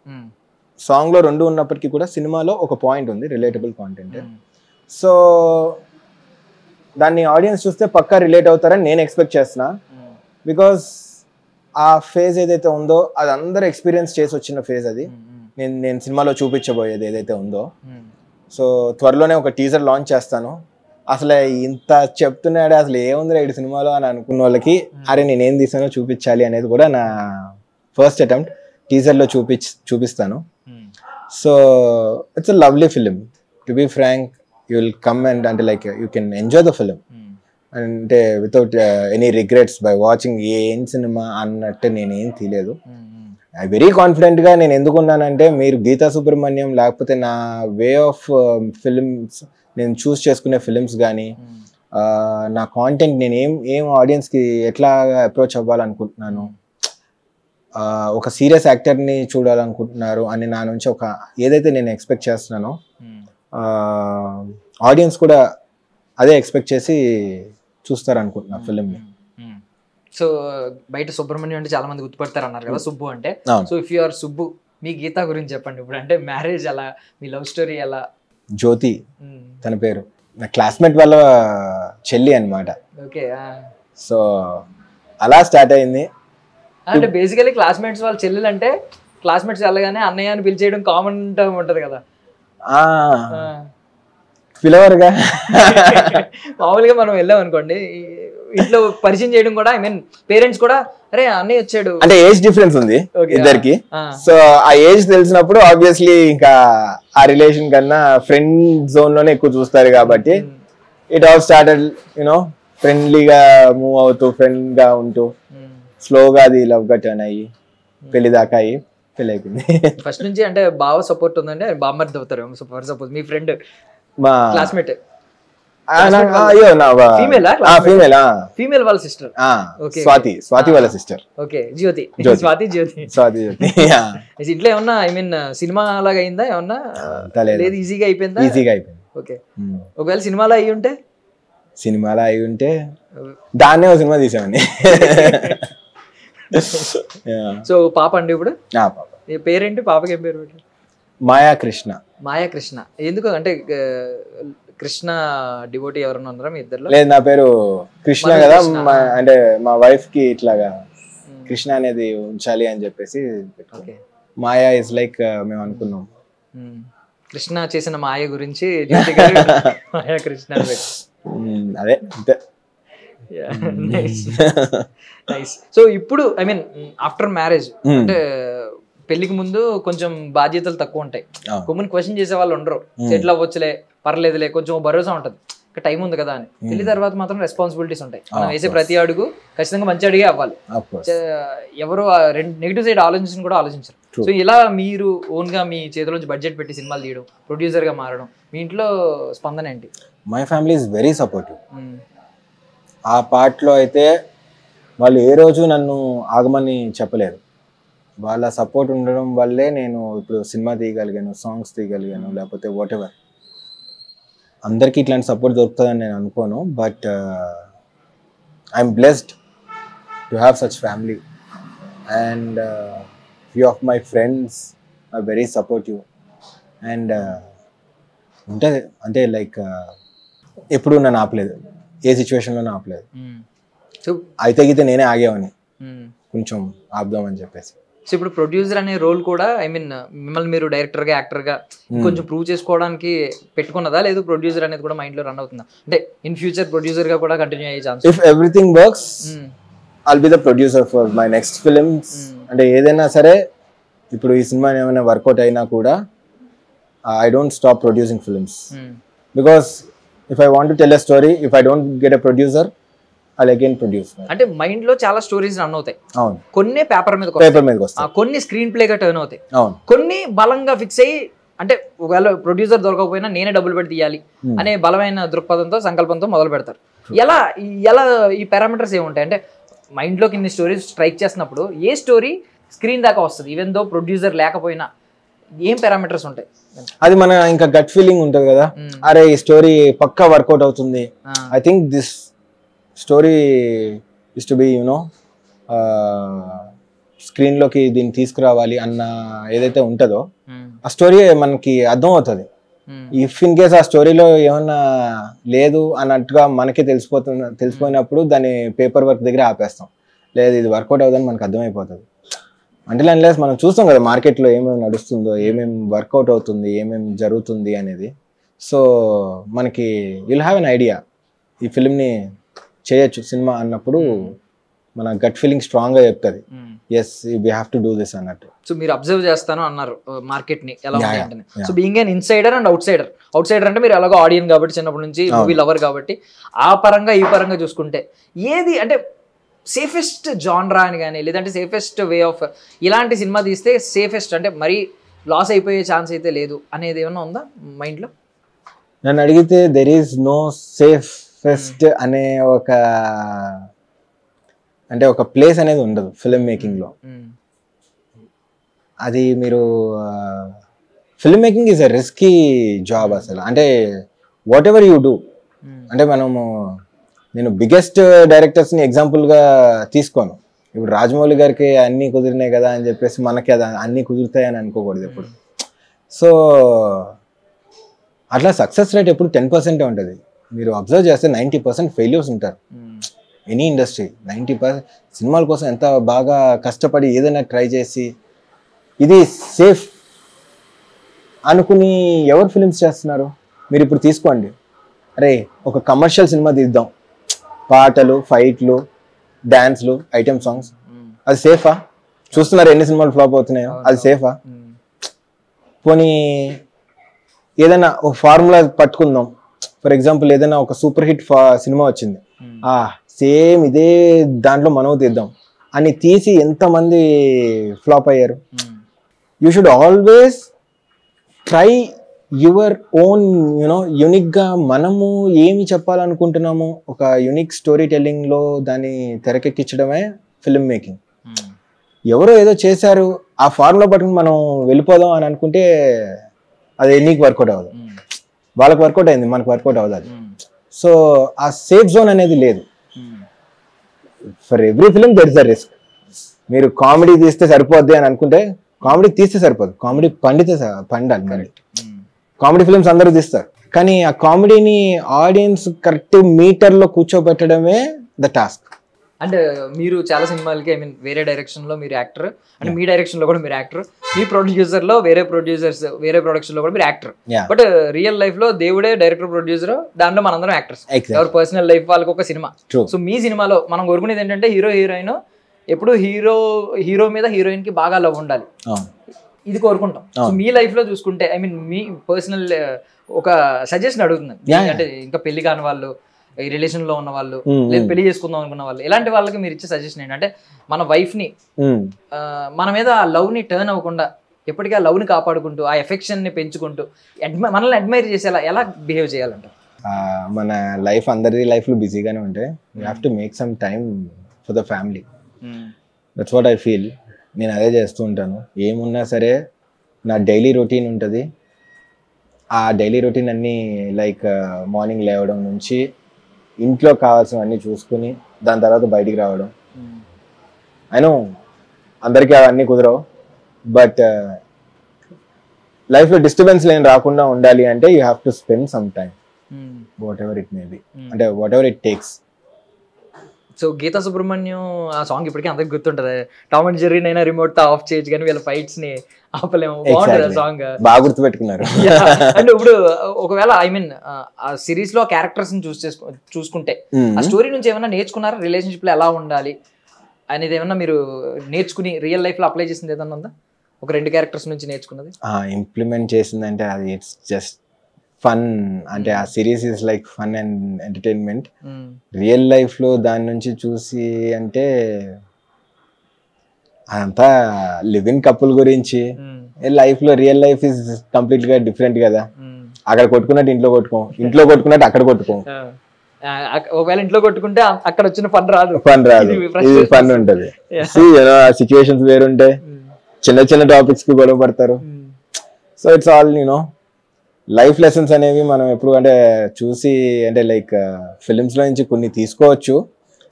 సాంగ్ లో, రెండు ఉన్నప్పటికీ కూడా సినిమాలో ఒక పాయింట్ ఉంది, రిలేటబుల్ కాంటెంట్. సో దాన్ని ఆడియన్స్ చూస్తే పక్కా రిలేట్ అవుతారని నేను ఎక్స్పెక్ట్ చేస్తున్నా. బికాస్ ఆ ఫేజ్ ఏదైతే ఉందో అది అందరూ ఎక్స్పీరియన్స్ చేసి వచ్చిన ఫేజ్ అది. నేను సినిమాలో చూపించబోయేది ఏదైతే ఉందో. సో త్వరలోనే ఒక టీజర్ లాంచ్ చేస్తాను. అసలు ఇంత చెప్తున్నాడు, అసలు ఏముంది రైడు సినిమాలో అని అనుకున్న వాళ్ళకి అరే నేనేం తీసానో చూపించాలి అనేది కూడా నా ఫస్ట్ అటెంప్ట్. టీజర్లో చూపిస్తాను. So it's a lovely film, to be frank. You will come and అంటే like you can enjoy the film అంటే without any regrets by watching ఏం సినిమా అన్నట్టు నేనేం తీయలేదు. ఐ వెరీ కాన్ఫిడెంట్గా నేను ఎందుకున్నానంటే మీరు గీతా సుబ్రహ్మణ్యం లేకపోతే నా వే ఆఫ్ ఫిలిమ్స్, నేను చూస్ చేసుకునే ఫిలిమ్స్ కానీ నా కాంటెంట్ నేను ఏం ఆడియన్స్కి ఎట్లా అప్రోచ్ అవ్వాలనుకుంటున్నాను, ఒక సీరియస్ యాక్టర్ని చూడాలనుకుంటున్నారు అని నా నుంచి ఒక ఏదైతే నేను ఎక్స్పెక్ట్ చేస్తున్నానో ఆడియన్స్ కూడా అదే ఎక్స్పెక్ట్ చేసి చూస్తారు అనుకుంటున్నా ఫిలింని. సో బయట సుబ్రహ్మణ్యం అంటే చాలా మంది గుర్తుపడతారు అన్నారు కదా సుబ్బు అంటే. So if you are Subbu, మీ గీత గురించి చెప్పండి. ఇప్పుడు అంటే మ్యారేజ్ ఎలా, మీ లవ్ స్టోరీ ఎలా? జ్యోతి తన పేరు, నా క్లాస్మేట్ వాళ్ళ చెల్లి అనమాట. ఓకే. సో అలా స్టార్ట్ అయింది. అంటే బేసికలీ క్లాస్మేట్స్ వాళ్ళ చెల్లెలు అంటే క్లాస్మేట్స్ వెళ్ళగానే అన్నయ్య అని పిలిచేయడం కామన్ టర్మ్ ఉంటది కదా. పిలవరుగా. మామూలుగా మనం వెళ్ళాం అనుకోండి, ఇంట్లో పరిచయం చేయడం కూడా, ఐ మీన్ పేరెంట్స్ కూడా అరే అన్నయ్య వచ్చాడు అంటే ఏజ్ డిఫరెన్స్ ఉంది ఇద్దరికి. సో ఆ ఏజ్ తెలిసినప్పుడు ఆబ్వియస్లీ ఇంకా ఆ రిలేషన్ కన్నా ఫ్రెండ్ జోన్ లోనే ఎక్కువ చూస్తారు కాబట్టి ఇట్ ఆల్ స్టార్టెడ్ యునో ఫ్రెండ్లీగా మూవ్ అవుతూ ఫ్రెండ్ గా ఉంటూ స్లోగా అది లవ్ గా టర్న్ అయ్యి పెళ్లి దాకా అయ్యి పెళ్లి అయిపోయింది. ఫస్ట్ నుంచి అంటే బాగా సపోర్ట్ ఉందండి, బామ్మర్ది అవుతారు. ఫర్ సపోజ్ మీ ఫ్రెండ్ మా క్లాస్మేట్ ఫీమేల్ వాళ్ళ సిస్టర్ స్వాతి వాళ్ళ సిస్టర్. ఓకే, జ్యోతి. ఇట్లా ఏమన్నా ఐ మీన్ సినిమా లాగా అయిందా ఏమన్నా? లేదు, ఈజీగా అయిపోయిందా? ఈజీగా అయిపోయింది. ఓకే. ఒకవేళ సినిమాలో అయి ఉంటే దాన్నే ఒక సినిమా తీసామండి. సో పాప అండి ఇప్పుడు పేరేంటి? పాపకి ఏం పేరు? మాయాకృష్ణ. మాయాకృష్ణ ఎందుకు అంటే కృష్ణ డివోటీ ఎవరన్నా ఉన్నారా మీ ఇద్దరు? లేదు, నా పేరు కృష్ణ కదా, అంటే మా వైఫ్ కి ఇట్లాగా కృష్ణ అనేది ఉంచాలి అని చెప్పేసి మాయా ఇస్ లైక్ మేము అనుకున్నాం. కృష్ణ చేసిన మాయ గురించి మాయా కృష్ణ అదే అంతే. సో ఇప్పుడు ఐ మీన్ ఆఫ్టర్ మ్యారేజ్ అంటే పెళ్లికి ముందు కొంచెం బాధ్యతలు తక్కువ ఉంటాయి, కొమ్మని క్వశ్చన్ చేసే వాళ్ళు ఉండరు. సెటిల్ అవ్వచ్చులే, పర్లేదులే, కొంచెం భరోసా ఉంటుంది, టైం ఉంది కదా అని. పెళ్లి తర్వాత మాత్రం రెస్పాన్సిబిలిటీస్ ఉంటాయి. మనం వేసే ప్రతి అడుగు ఖచ్చితంగా మంచి అడిగే అవ్వాలి. ఎవరు నెగిటివ్ సైడ్ కూడా ఆలోచించరు. సో ఇలా మీరు ఓన్ గా మీ చేతిలోంచి బడ్జెట్ పెట్టి సినిమాలు తీయడం, ప్రొడ్యూసర్ గా మారడం, మీ ఇంట్లో స్పందన ఏంటి? My family is very supportive. ఆ పార్ట్లో అయితే వాళ్ళు ఏ రోజు నన్ను ఆగమని చెప్పలేరు. వాళ్ళ సపోర్ట్ ఉండడం వల్లే నేను ఇప్పుడు సినిమా తీయగలిగాను, సాంగ్స్ తీయగలిగాను, లేకపోతే వాట్ ఎవర్. అందరికీ ఇట్లాంటి సపోర్ట్ దొరుకుతుందని నేను అనుకోను, but I'm blessed to have such family and few of my friends are very supportive. And ఉంటుంది అంటే లైక్ ఎప్పుడు నన్ను ఆపలేదు, ఏ సిచ్యువేషన్లోనూ ఆపలేదు. అయితే నేనే ఆగేవాడిని, కొంచెం ఆపుదామని చెప్పేసి. సో ఇప్పుడు ప్రొడ్యూసర్ అనే రోల్ కూడా ఐ మీన్ మిమ్మల్ని మీరు డైరెక్టర్గా యాక్టర్గా కొంచెం ప్రూవ్ చేసుకోవడానికి పెట్టుకున్నదా, లేదు ప్రొడ్యూసర్ అనేది కూడా మైండ్లో రన్ అవుతుందా? అంటే ఇన్ ఫ్యూచర్ ప్రొడ్యూసర్గా కూడా కంటిన్యూ అయ్యే chance? If everything works I'll be the producer for my next films. అంటే ఏదైనా సరే ఇప్పుడు ఈ సినిమా ఏమైనా వర్కౌట్ అయినా కూడా I don't stop producing films because if I want to tell a story, if I don't get a producer I'll again produce. అంటే mind లో చాలా స్టోరీస్ రన్ అవుతాయి. అవును. కొన్ని పేపర్ మీద వస్తాయి, కొన్ని స్క్రీన్ ప్లే గా టర్న్ అవుతాయి, అవును. కొన్ని బలంగా ఫిక్స్ అయ్యి అంటే ఒకవేళ ప్రొడ్యూసర్ దొరకకపోయినా నేనే డబ్బులు పెట్టి తీయాలి అనే బలమైన దృక్పథంతో సంకల్పంతో మొదలు పెడతారు. ఎలా ఈ పారామీటర్స్ ఏముంటాయి అంటే మైండ్ లోకి ఇన్ని స్టోరీస్ స్ట్రైక్ చేసినప్పుడు ఏ స్టోరీ స్క్రీన్ దాకా వస్తుంది ఈవెన్ దో ప్రొడ్యూసర్ లేకపోయినా ఏం పారామీటర్స్ ఉంటాయి? అది మన ఇంకా గట్ ఫీలింగ్ ఉంటుంది కదా, అరే ఈ స్టోరీ పక్కా వర్కౌట్ అవుతుంది, I think this story is to be you know screen లోకి దీన్ని తీసుకురావాలి అన్న ఏదైతే ఉంటుందో ఆ స్టోరీ మనకి అర్థం అవుతుంది. ఇఫ్ ఇన్ కేస్ ఆ స్టోరీలో ఏమన్నా లేదు అన్నట్టుగా మనకి తెలిసిపోయినప్పుడు దాన్ని పేపర్ వర్క్ దగ్గర ఆపేస్తాం, లేదు ఇది వర్కౌట్ అవుతుందని మనకు అర్థమైపోతుంది. అంటే అన్లెస్ మనం చూస్తాం కదా మార్కెట్లో ఏమేమి నడుస్తుందో, ఏమేమి వర్కౌట్ అవుతుంది, ఏమేమి జరుగుతుంది అనేది. సో మనకి విల్ హ్యావ్ ఎన్ ఐడియా ఈ ఫిల్మ్ని చేయొచ్చు సినిమా అన్నప్పుడు మన గట్ ఫీలింగ్ స్ట్రాంగ్ గా చెప్తుంది, yes we have to do this అన్నట్టు. సో మీరు అబ్జర్వ్ చేస్తాను అన్నారు మార్కెట్ ని ఎలా ఉంది. So being an insider and outsider. Outsider అంటే మీరు ఎలాగో ఆడియన్ కాబట్టి చిన్నప్పటి నుంచి మూవీ లవర్ కాబట్టి ఆ పరంగా ఈ పరంగా చూసుకుంటే ఏది అంటే సేఫెస్ట్ జాన్రా అని కానీ లేదంటే సేఫెస్ట్ వే ఆఫ్ ఇలాంటి సినిమా తీస్తే సేఫెస్ట్ అంటే మరీ లాస్ అయిపోయే ఛాన్స్ అయితే లేదు అనేది ఏమన్నా ఉందా మైండ్లో? నన్ను అడిగితే దెర్ ఈస్ నో సేఫెస్ట్ అనే ఒక ప్లేస్ అనేది ఉండదు ఫిల్మ్ మేకింగ్లో. అది మీరు film making is a risky job అసలు. అంటే వాట్ ఎవర్ యూ డూ, అంటే నేను బిగ్గెస్ట్ డైరెక్టర్స్ని ఎగ్జాంపుల్గా తీసుకోను. ఇప్పుడు రాజమౌళి గారికి అన్నీ కుదిరినాయి కదా అని చెప్పేసి మనకి అది అన్నీ కుదురుతాయి అని అనుకోకూడదు ఎప్పుడు. సో అట్లా సక్సెస్ రేట్ ఎప్పుడు 10% ఉంటుంది. మీరు అబ్జర్వ్ చేస్తే 90% ఫెయిల్యూర్స్ ఉంటారు ఎనీ ఇండస్ట్రీ. 90% సినిమాల కోసం ఎంత బాగా కష్టపడి ఏదైనా ట్రై చేసి ఇది సేఫ్ అనుకుని ఎవరు ఫిలిమ్స్ చేస్తున్నారు? మీరు ఇప్పుడు తీసుకోండి, అరే ఒక కమర్షియల్ సినిమా తీద్దాం, పాటలు, ఫైట్లు, డాన్స్లు, ఐటమ్ సాంగ్స్, అది సేఫా? చూస్తున్నారు ఎన్ని సినిమాలు ఫ్లాప్ అవుతున్నాయో, అది సేఫా? పోనీ ఏదైనా ఒక ఫార్ములా పట్టుకుందాం, ఫర్ ఎగ్జాంపుల్ ఏదైనా ఒక సూపర్ హిట్ సినిమా వచ్చింది, సేమ్ ఇదే దాంట్లో మనం తీద్దాం అని తీసి ఎంతమంది ఫ్లాప్ అయ్యారు? You should always try your own యూనిక్గా మనము ఏమి చెప్పాలనుకుంటున్నాము ఒక యూనిక్ స్టోరీ టెల్లింగ్లో దాన్ని తెరకెక్కించడమే ఫిల్మ్ మేకింగ్. ఎవరో ఏదో చేశారు ఆ ఫార్ములా పట్టుకుని మనం వెళ్ళిపోదాం అని అనుకుంటే అది నీకు వర్కౌట్ అవ్వదు, వాళ్ళకి వర్కౌట్ అయింది, మనకు వర్కౌట్ అవ్వదు అది. సో ఆ సేఫ్ జోన్ అనేది లేదు. For every film there is a risk. మీరు కామెడీ తీస్తే సరిపోద్ది అని అనుకుంటే కామెడీ తీస్తే సరిపోదు, కామెడీ పండాలి. మరి కామెడీ ఫిలిమ్స్ అందరూ తీస్తారు, కానీ ఆ కామెడీని ఆడియన్స్ కరెక్ట్ మీటర్లో కూర్చోబెట్టడమే ద టాస్క్. అంటే మీరు చాలా సినిమాలకి ఐ మీన్ వేరే డైరెక్షన్లో మీరు యాక్టర్, అంటే మీ డైరెక్షన్లో కూడా మీరు యాక్టర్, మీ ప్రొడ్యూసర్లో వేరే ప్రొడ్యూసర్స్ వేరే ప్రొడక్షన్లో కూడా మీరు యాక్టర్. బట్ రియల్ లైఫ్లో దేవుడే డైరెక్టర్ ప్రొడ్యూసర్, దాంట్లో మనందరం యాక్టర్స్. ఎవరు పర్సనల్ లైఫ్ వాళ్ళకి ఒక సినిమా. సో మీ సినిమాలో మనం కోరుకునేది ఏంటంటే హీరో హీరోయిన్ ఎప్పుడు హీరో మీద హీరోయిన్ కి బాగా లవ్ ఉండాలి, ఇది కోరుకుంటాం. సో మీ లైఫ్ లో చూసుకుంటే ఐ మీన్ మీ పర్సనల్ ఒక సజెషన్ అడుగుతున్నాను, అంటే ఇంకా పెళ్లి కాని వాళ్ళు, ఈ రిలేషన్ లో ఉన్న వాళ్ళు, లేదా పెళ్లి చేసుకుందాం అనుకున్న వాళ్ళు, ఇలాంటి వాళ్ళకి మీరు ఇచ్చే సజెషన్ ఏంటంటే మన వైఫ్ ని మన మీద ఆ లవ్ ని టర్న్ అవ్వకుండా ఎప్పటికీ ఆ లవ్ ని కాపాడుకుంటూ ఆ ఎఫెక్షన్ ని పెంచుకుంటూ మనల్ని అడ్మైర్ చేసేలా ఎలా బిహేవ్ చేయాలంట? మన లైఫ్ అందరి లైఫ్ లో బిజీగానే ఉంటే you have to make some time for the family. That's what I feel. నేను అదే చేస్తూ ఉంటాను. ఏమున్నా సరే నా డైలీ రొటీన్ ఉంటుంది. ఆ డైలీ రొటీన్ అన్నీ లైక్ మార్నింగ్ లేవడం నుంచి ఇంట్లో కావాల్సినవన్నీ చూసుకుని దాని తర్వాత బయటికి రావడం. అయినో అందరికీ అవన్నీ కుదరవు, బట్ లైఫ్లో డిస్టర్బెన్స్ లేని రాకుండా ఉండాలి అంటే you have to spend some time whatever it may be, అంటే whatever it takes. So Geetha Subrahmanyam ఆ సాంగ్ ఇప్పటికీ అందరికి గుర్తుంటది. టామ్ అండ్ జెర్రీ నైనా రిమోట్ తో ఆఫ్ చేయొచ్చు కానీ వీళ్ళ ఫైట్స్ ని ఆపలేము. బాగుంటది ఆ సాంగ్, బాగా గుర్తుపెట్టుకున్నారు. అంటే ఇప్పుడు ఒకవేళ ఐ మీన్ ఆ సిరీస్ లో క్యారెక్టర్స్ ని చూసుకుంటే ఆ స్టోరీ నుంచి ఏమైనా నేర్చుకున్నారా? రిలేషన్షిప్ లో ఎలా ఉండాలి అనేది ఏమన్నా మీరు నేర్చుకుని రియల్ లైఫ్ లో అప్లై చేసింది ఏదన్నా ఉందా? ఒక 2 క్యారెక్టర్స్ నుంచి నేర్చుకున్నది ఇంప్లిమెంట్ చేసిందంటే అది ఇట్స్ జస్ట్ ఫన్. అంటే ఆ series is like fun and entertainment. Real life లో దాని నుంచి చూసి అంటే అదంతా లివ్ ఇన్ కపుల్ గురించి. లైఫ్ లో రియల్ లైఫ్ ఇస్ కంప్లీట్ గా డిఫరెంట్ కదా. అక్కడ కొట్టుకున్నట్టు ఇంట్లో కొట్టుకోం, ఇంట్లో కొట్టుకున్నట్టు అక్కడ కొట్టుకోం. ఒకవేళ ఇంట్లో కొట్టుకుంటే అక్కడ వచ్చిన ఫన్ రాదు. ఇది ఫన్ ఉంటది. సిచ్యువేషన్స్ వేరుంటాయి, చిన్న చిన్న టాపిక్స్ కి గొడవ పడతారు. So it's all life lessons అనేవి మనం ఎప్పుడు అంటే చూసి అంటే లైక్ ఫిలిమ్స్ లో నుంచి కొన్ని తీసుకోవచ్చు,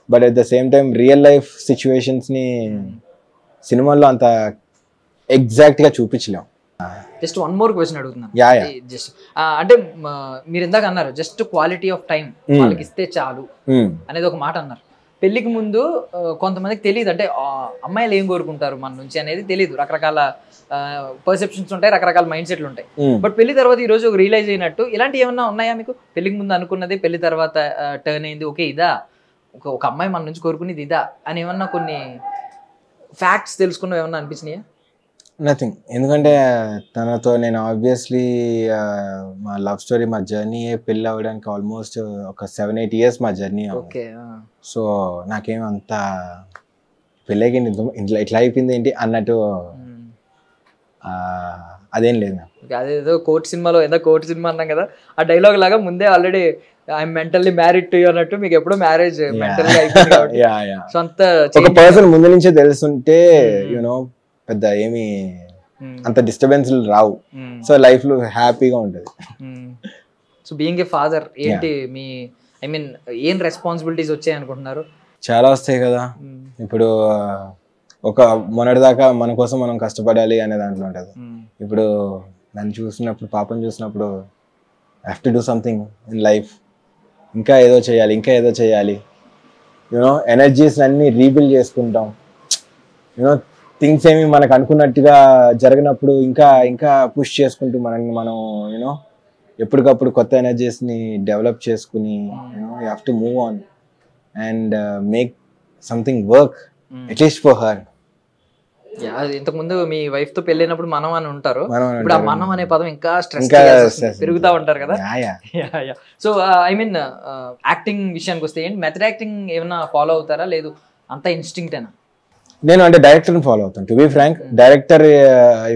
but at the same time real life situations ని సినిమాల్లో అంత ఎగ్జాక్ట్ గా చూపించలేం. జస్ట్ వన్ మోర్ క్వశ్చన్ అడుగుతున్నాను. జస్ట్ అంటే మీరు ఇందాక అన్నారు జస్ట్ క్వాలిటీ ఆఫ్ టైం వాళ్ళకి ఇస్తే చాలు అనేది ఒక మాట అన్నారు. పెళ్లికి ముందు కొంతమందికి తెలియదు, అంటే అమ్మాయిలు ఏం కోరుకుంటారు మన నుంచి అనేది తెలియదు. రకరకాల పర్సెప్షన్స్ ఉంటాయి, రకరకాల మైండ్ సెట్లు ఉంటాయి. బట్ పెళ్లి తర్వాత ఈ రోజు రియలైజ్ అయినట్టు ఇలాంటి ఏమన్నా ఉన్నాయా మీకు? పెళ్లికి ముందు అనుకున్నది పెళ్లి తర్వాత టర్న్ అయింది, ఓకే ఇదా ఒక అమ్మాయి మన నుంచి కోరుకునేది ఇదా అని ఏమన్నా కొన్ని ఫ్యాక్ట్స్ తెలుసుకున్నవి ఏమన్నా అనిపించినాయా? నథింగ్. ఎందుకంటే తనతో నేను ఆబ్వియస్లీ మా లవ్ స్టోరీ, మా జర్నీ పెళ్ళి అవ్వడానికి ఆల్మోస్ట్ ఒక 7-8 years మా జర్నీ. సో నాకేం అంత పెళ్ళకి ఇట్లా అయిపోయింది ఏంటి అన్నట్టు అదేం లేదు. అదేదో కోర్ట్ సినిమాలో ఏదో కోర్ట్ సినిమా అన్నాం కదా, ఆ డైలాగ్ లాగా ముందే already I'm mentally married to you అన్నట్టు మీకు ఎప్పుడో మ్యారేజ్ మెంటల్లీ అయిపోయింది కాబట్టి సో అంత ఒక పర్సన్ ముందు నుంచే తెలుసుంటే యూనో పెద్ద ఏమి అంత డిస్టర్బెన్స్ రావు. సో లైఫ్ లో హ్యాపీగా ఉంటది. సో బీయింగ్ ఏ ఫాదర్ ఏంటి మీ ఐ మీన్ ఏం రెస్పాన్సిబిలిటీస్ వచ్చాయి అనుకుంటున్నారు? చాలా వస్తాయి కదా. ఇప్పుడు ఒక మొన్నటిదాకా మన కోసం మనం కష్టపడాలి అనే దాంట్లో ఉంటుంది. ఇప్పుడు నన్ను చూసినప్పుడు, పాపను చూసినప్పుడు I have to do something in life. ఇంకా ఏదో చేయాలి, ఇంకా ఏదో చేయాలి. యూనో ఎనర్జీస్ అన్ని రీబిల్డ్ చేసుకుంటాం. యూనో థింగ్స్ ఏమి మనకు అనుకున్నట్టుగా జరిగినప్పుడు ఇంకా ఇంకా పుష్ చేసుకుంటూ మనల్ని మనం యూనో ఎప్పటికప్పుడు కొత్త ఎనర్జీస్ని డెవలప్ చేసుకుని you know you have to move on and make something work at least for her. ఇంతకుముందు మీ వైఫ్ తో పెళ్ళైనప్పుడు మనం అని ఉంటారు, ఇప్పుడు ఆ మనం అనే పదం ఇంకా స్ట్రెస్ పెరుగుతా ఉంటారు కదా. సో ఐ మీన్ యాక్టింగ్ విషయానికి వస్తే ఏంటి, మెథడ్ యాక్టింగ్ ఏమైనా ఫాలో అవుతారా లేదు అంతా ఇన్స్టింక్ట్ అయినా? నేను అంటే డైరెక్టర్ని ఫాలో అవుతాను. To be frank, director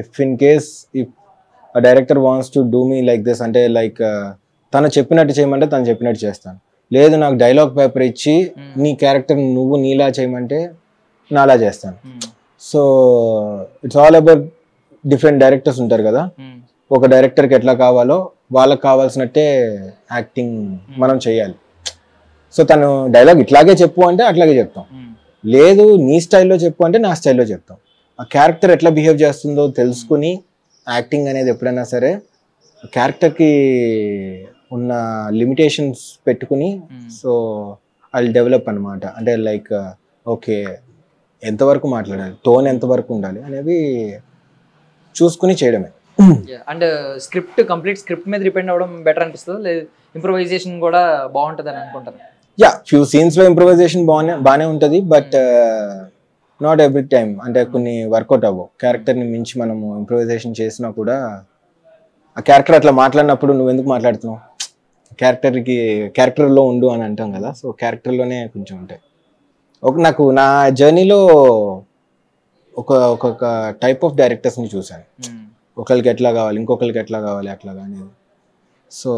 if in case if director wants to do me like this అంటే లైక్ తను చెప్పినట్టు చేయమంటే తను చెప్పినట్టు చేస్తాను. లేదు నాకు డైలాగ్ పేపర్ ఇచ్చి నీ క్యారెక్టర్ నువ్వు నీలా చేయమంటే నాలా చేస్తాను. So it's all about different directors ఉంటారు కదా. ఒక డైరెక్టర్కి ఎట్లా కావాలో వాళ్ళకి కావాల్సినట్టే యాక్టింగ్ మనం చేయాలి. సో తను డైలాగ్ ఇట్లాగే చెప్పు అంటే అట్లాగే చెప్తాం, లేదు నీ స్టైల్లో చెప్పు అంటే నా స్టైల్లో చెప్తాం. ఆ క్యారెక్టర్ ఎట్లా బిహేవ్ చేస్తుందో తెలుసుకుని యాక్టింగ్ అనేది ఎప్పుడైనా సరే క్యారెక్టర్కి ఉన్న లిమిటేషన్స్ పెట్టుకుని సో అది డెవలప్ అనమాట. అంటే లైక్ ఓకే ఎంతవరకు మాట్లాడాలి, టోన్ ఎంతవరకు ఉండాలి అనేది చూసుకుని చేయడమే. అండ్ స్క్రిప్ట్ కంప్లీట్ స్క్రిప్ట్ మీద డిపెండ్ అవ్వడం బెటర్ అనిపిస్తుంది, లేదు ఇంప్రూవైజేషన్ కూడా బాగుంటుంది అని అనుకుంటారు? యా, ఫ్యూ సీన్స్ లో ఇంప్రూవైజేషన్ బాగానే ఉంటుంది, బట్ నాట్ ఎవ్రీ టైమ్. అంటే కొన్ని వర్కౌట్ అవ్వవు. క్యారెక్టర్ని మించి మనము ఇంప్రూవైజేషన్ చేసినా కూడా ఆ క్యారెక్టర్ అట్లా మాట్లాడినప్పుడు నువ్వు ఎందుకు మాట్లాడుతున్నావు, క్యారెక్టర్లో ఉండు అని అంటాం కదా. సో క్యారెక్టర్లోనే కొంచెం ఉంటాయి. నాకు నా జర్నీలో ఒక్కొక్క టైప్ ఆఫ్ డైరెక్టర్స్ని చూశాను. ఒకరికి ఎట్లా కావాలి, ఇంకొకరికి ఎట్లా కావాలి అట్లాగా అనేది. So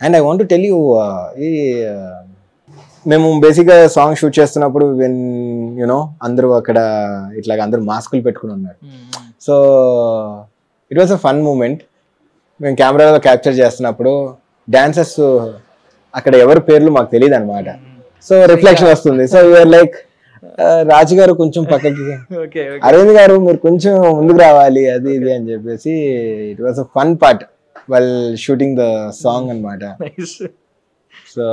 and I want to tell you, మేము బేసిక్గా సాంగ్ షూట్ చేస్తున్నప్పుడు వెన్ యూనో అందరూ అక్కడ ఇట్లాగా అందరూ మాస్కులు పెట్టుకుని ఉన్నారు. So it was a fun moment. మేము కెమెరాలో క్యాప్చర్ చేస్తున్నప్పుడు డాన్సర్స్ అక్కడ ఎవరి పేర్లు మాకు తెలియదు అనమాట. సో రిఫ్లెక్షన్ వస్తుంది. సో యూఆర్ లైక్ రాజు గారు కొంచెం పక్కకి, అరవింద్ గారు మీరు కొంచెం ముందుకు రావాలి అది ఇది అని చెప్పేసి it was a fun part while shooting the song అనమాట. సో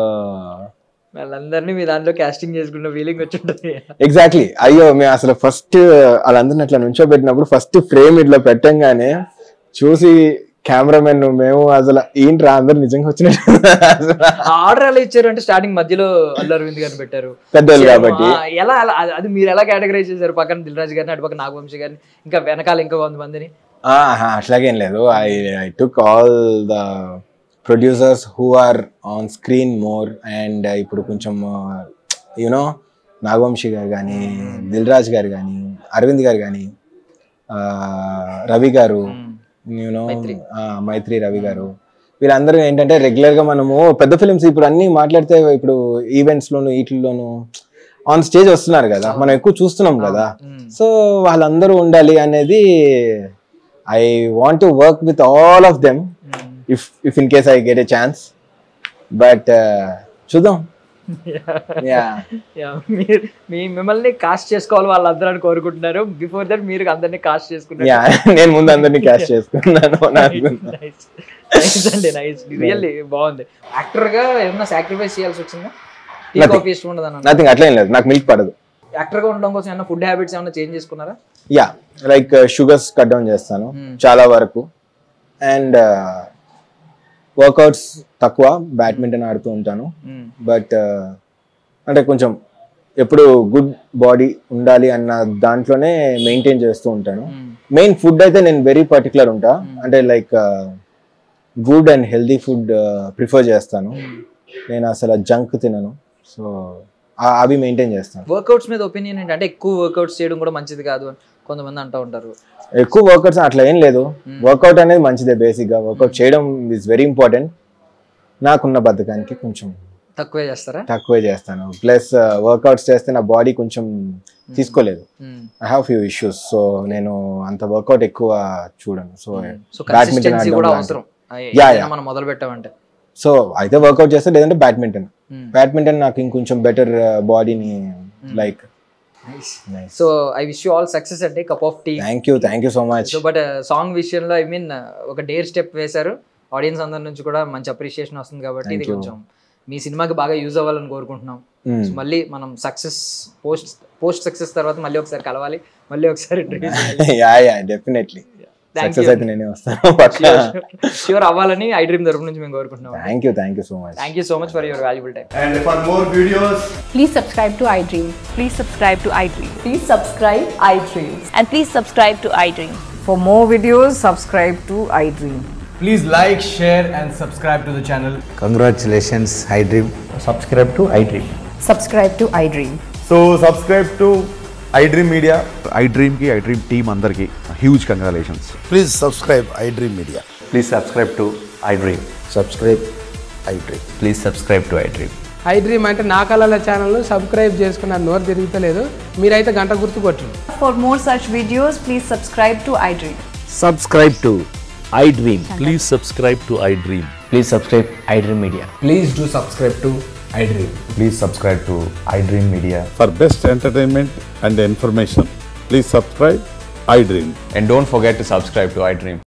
వాళ్ళందరినీ మీ దాంట్లో కాస్టింగ్ చేసుకున్న ఫీలింగ్ వచ్చి ఉంటుంది. ఎగ్జాక్ట్లీ. అయ్యో మేము అసలు ఫస్ట్ వాళ్ళందరిని అట్లా నుంచోబెట్టినప్పుడు ఫస్ట్ ఫ్రేమ్ ఇట్లా పెట్టంగానే చూసి కెమెరామెన్ మేము అసలు ఏంట్రా అందరు నిజంగా వచ్చినట్టు. ఆర్డర్ ఎలా ఇచ్చారు అంటే స్టార్టింగ్ మధ్యలో అల్లు అరవింద్ గారిని పెట్టారు పెద్దలు కాబట్టి. ఎలా అది మీరు ఎలా కేటగరైజ్ చేశారు? పక్కన దిల్ రాజు గారిని, అటు పక్కన నాగవంశీ గారిని, ఇంకా వెనకాల ఇంకా కొంతమందిని. అట్లాగేం లేదు. I took all the producers who are on screen more. And ఇప్పుడు కొంచెం యూనో నాగవంశీ గారు కానీ, దిల్ రాజు గారు కానీ, అరవింద్ గారు కానీ, రవి గారు, యూనో మైత్రి రవి గారు, వీళ్ళందరూ ఏంటంటే రెగ్యులర్ గా మనము పెద్ద ఫిలిమ్స్ ఇప్పుడు అన్ని మాట్లాడితే ఇప్పుడు ఈవెంట్స్ లోను వీటిల్లోను ఆన్ స్టేజ్ వస్తున్నారు కదా, మనం ఎక్కువ చూస్తున్నాం కదా. సో వాళ్ళందరూ ఉండాలి అనేది I want to work with all of them if in case I get a chance. But చూద్దాం. మిమ్మల్ని కాస్ట్ చేసుకోవాలి వాళ్ళందరూ అని కోరుకుంటున్నారు. బిఫోర్ దట్ మీరు అందరినీ కాస్ట్ చేసుకున్నారు. నేను ముందు అందరినీ కాస్ట్ చేసుకున్నాను. రియల్లీ బాగుంది. యాక్టర్ గా ఏమన్నా సాక్రిఫైస్ చేయాల్సి వచ్చిందా? నథింగ్, అట్లా ఏం లేదు. నాకు మిల్క్ పడదు. యాక్టర్ గా ఉండడం కోసం ఏమన్నా ఫుడ్ హ్యాబిట్స్ ఏమన్నా చేంజ్ చేసుకున్నారా? Yeah, like sugars cut down చేస్తాను చాలా వరకు. అండ్ వర్కౌట్స్ తక్కువ, బ్యాడ్మింటన్ ఆడుతూ ఉంటాను. బట్ అంటే కొంచెం ఎప్పుడు గుడ్ బాడీ ఉండాలి అన్న దాంట్లోనే మెయింటైన్ చేస్తూ ఉంటాను. మెయిన్ ఫుడ్ అయితే నేను వెరీ పర్టికులర్ ఉంటా. అంటే like good and healthy food prefer చేస్తాను. నేను అసలు జంక్ తినను. సో అవి మెయింటైన్ చేస్తాను. వర్కౌట్స్ మీద ఒపీనియన్ ఏంటంటే ఎక్కువ వర్కౌట్స్ చేయడం కూడా మంచిది కాదు అని కొంతమంది అంటూ ఉంటారు. ఎక్కువ వర్కౌట్స్ అట్లా ఏం లేదు. వర్కౌట్ అనేది మంచిదే. బేసిక్ గా వర్కౌట్ చేయడం ఈజ్ వెరీ ఇంపార్టెంట్. నాకున్న బద్ధకానికి కొంచెం తక్కువే చేస్తాను. ప్లస్ వర్కౌట్స్ చేస్తే నా బాడీ కొంచెం తీసుకోలేదు. I have few issues. So నేను అంత వర్కౌట్ ఎక్కువ చూడను. సో బ్యాడ్మింటన్ మనం మొదలు పెట్టామంటే సో అయితే వర్కౌట్ చేస్తే, లేదంటే బ్యాడ్మింటన్ నాకు ఇంకొంచెం బెటర్ బాడీని like. So I wish you all success అండి. Cup of tea. Thank you so much. But song విషయంలో ఐ మీన్ ఒక డేర్ స్టెప్ వేశారు. ఆడియన్స్ అందరి నుంచి కూడా మంచి అప్రిషియేషన్ వస్తుంది కాబట్టి ఇది కొంచెం మీ సినిమాకి బాగా యూజ్ అవ్వాలని కోరుకుంటున్నాం. మళ్ళీ మనం సక్సెస్ పోస్ట్ సక్సెస్ తర్వాత మళ్ళీ ఒకసారి కలవాలి, మళ్ళీ ఒకసారి డెఫినెట్లీ సక్సెస్ అయితే నేనే వస్తాను. ష్యూర్ అవ్వాలని ఐ డ్రీమ్ తరపు నుంచి మేము కోరుకుంటున్నాం. Thank you so much. Thank you so much for your valuable time. And for more videos, please subscribe to iDream. Please subscribe to iDream. Please subscribe iDream. And please subscribe to iDream. For more videos, subscribe to iDream. please like, share and subscribe to the channel. Congratulations, iDream. Subscribe to iDream. Subscribe to iDream. So subscribe to iDream Media. iDream ki iDream team andarki huge congratulations. Please subscribe iDream Media. Please subscribe to iDream. Subscribe iDream. Please subscribe to iDream. iDream అంటే నా కళల channel subscribe చేసుకున్న నోరు తిరుగుతలేదు. మీరైతే గంట గుర్తు కొట్టండి. For more such videos, please subscribe to iDream. Subscribe to iDream. Please subscribe to iDream. Please subscribe iDream Media. Please do subscribe to iDream. Please subscribe to iDream Media. For best entertainment and information, please subscribe iDream. And don't forget to subscribe to iDream.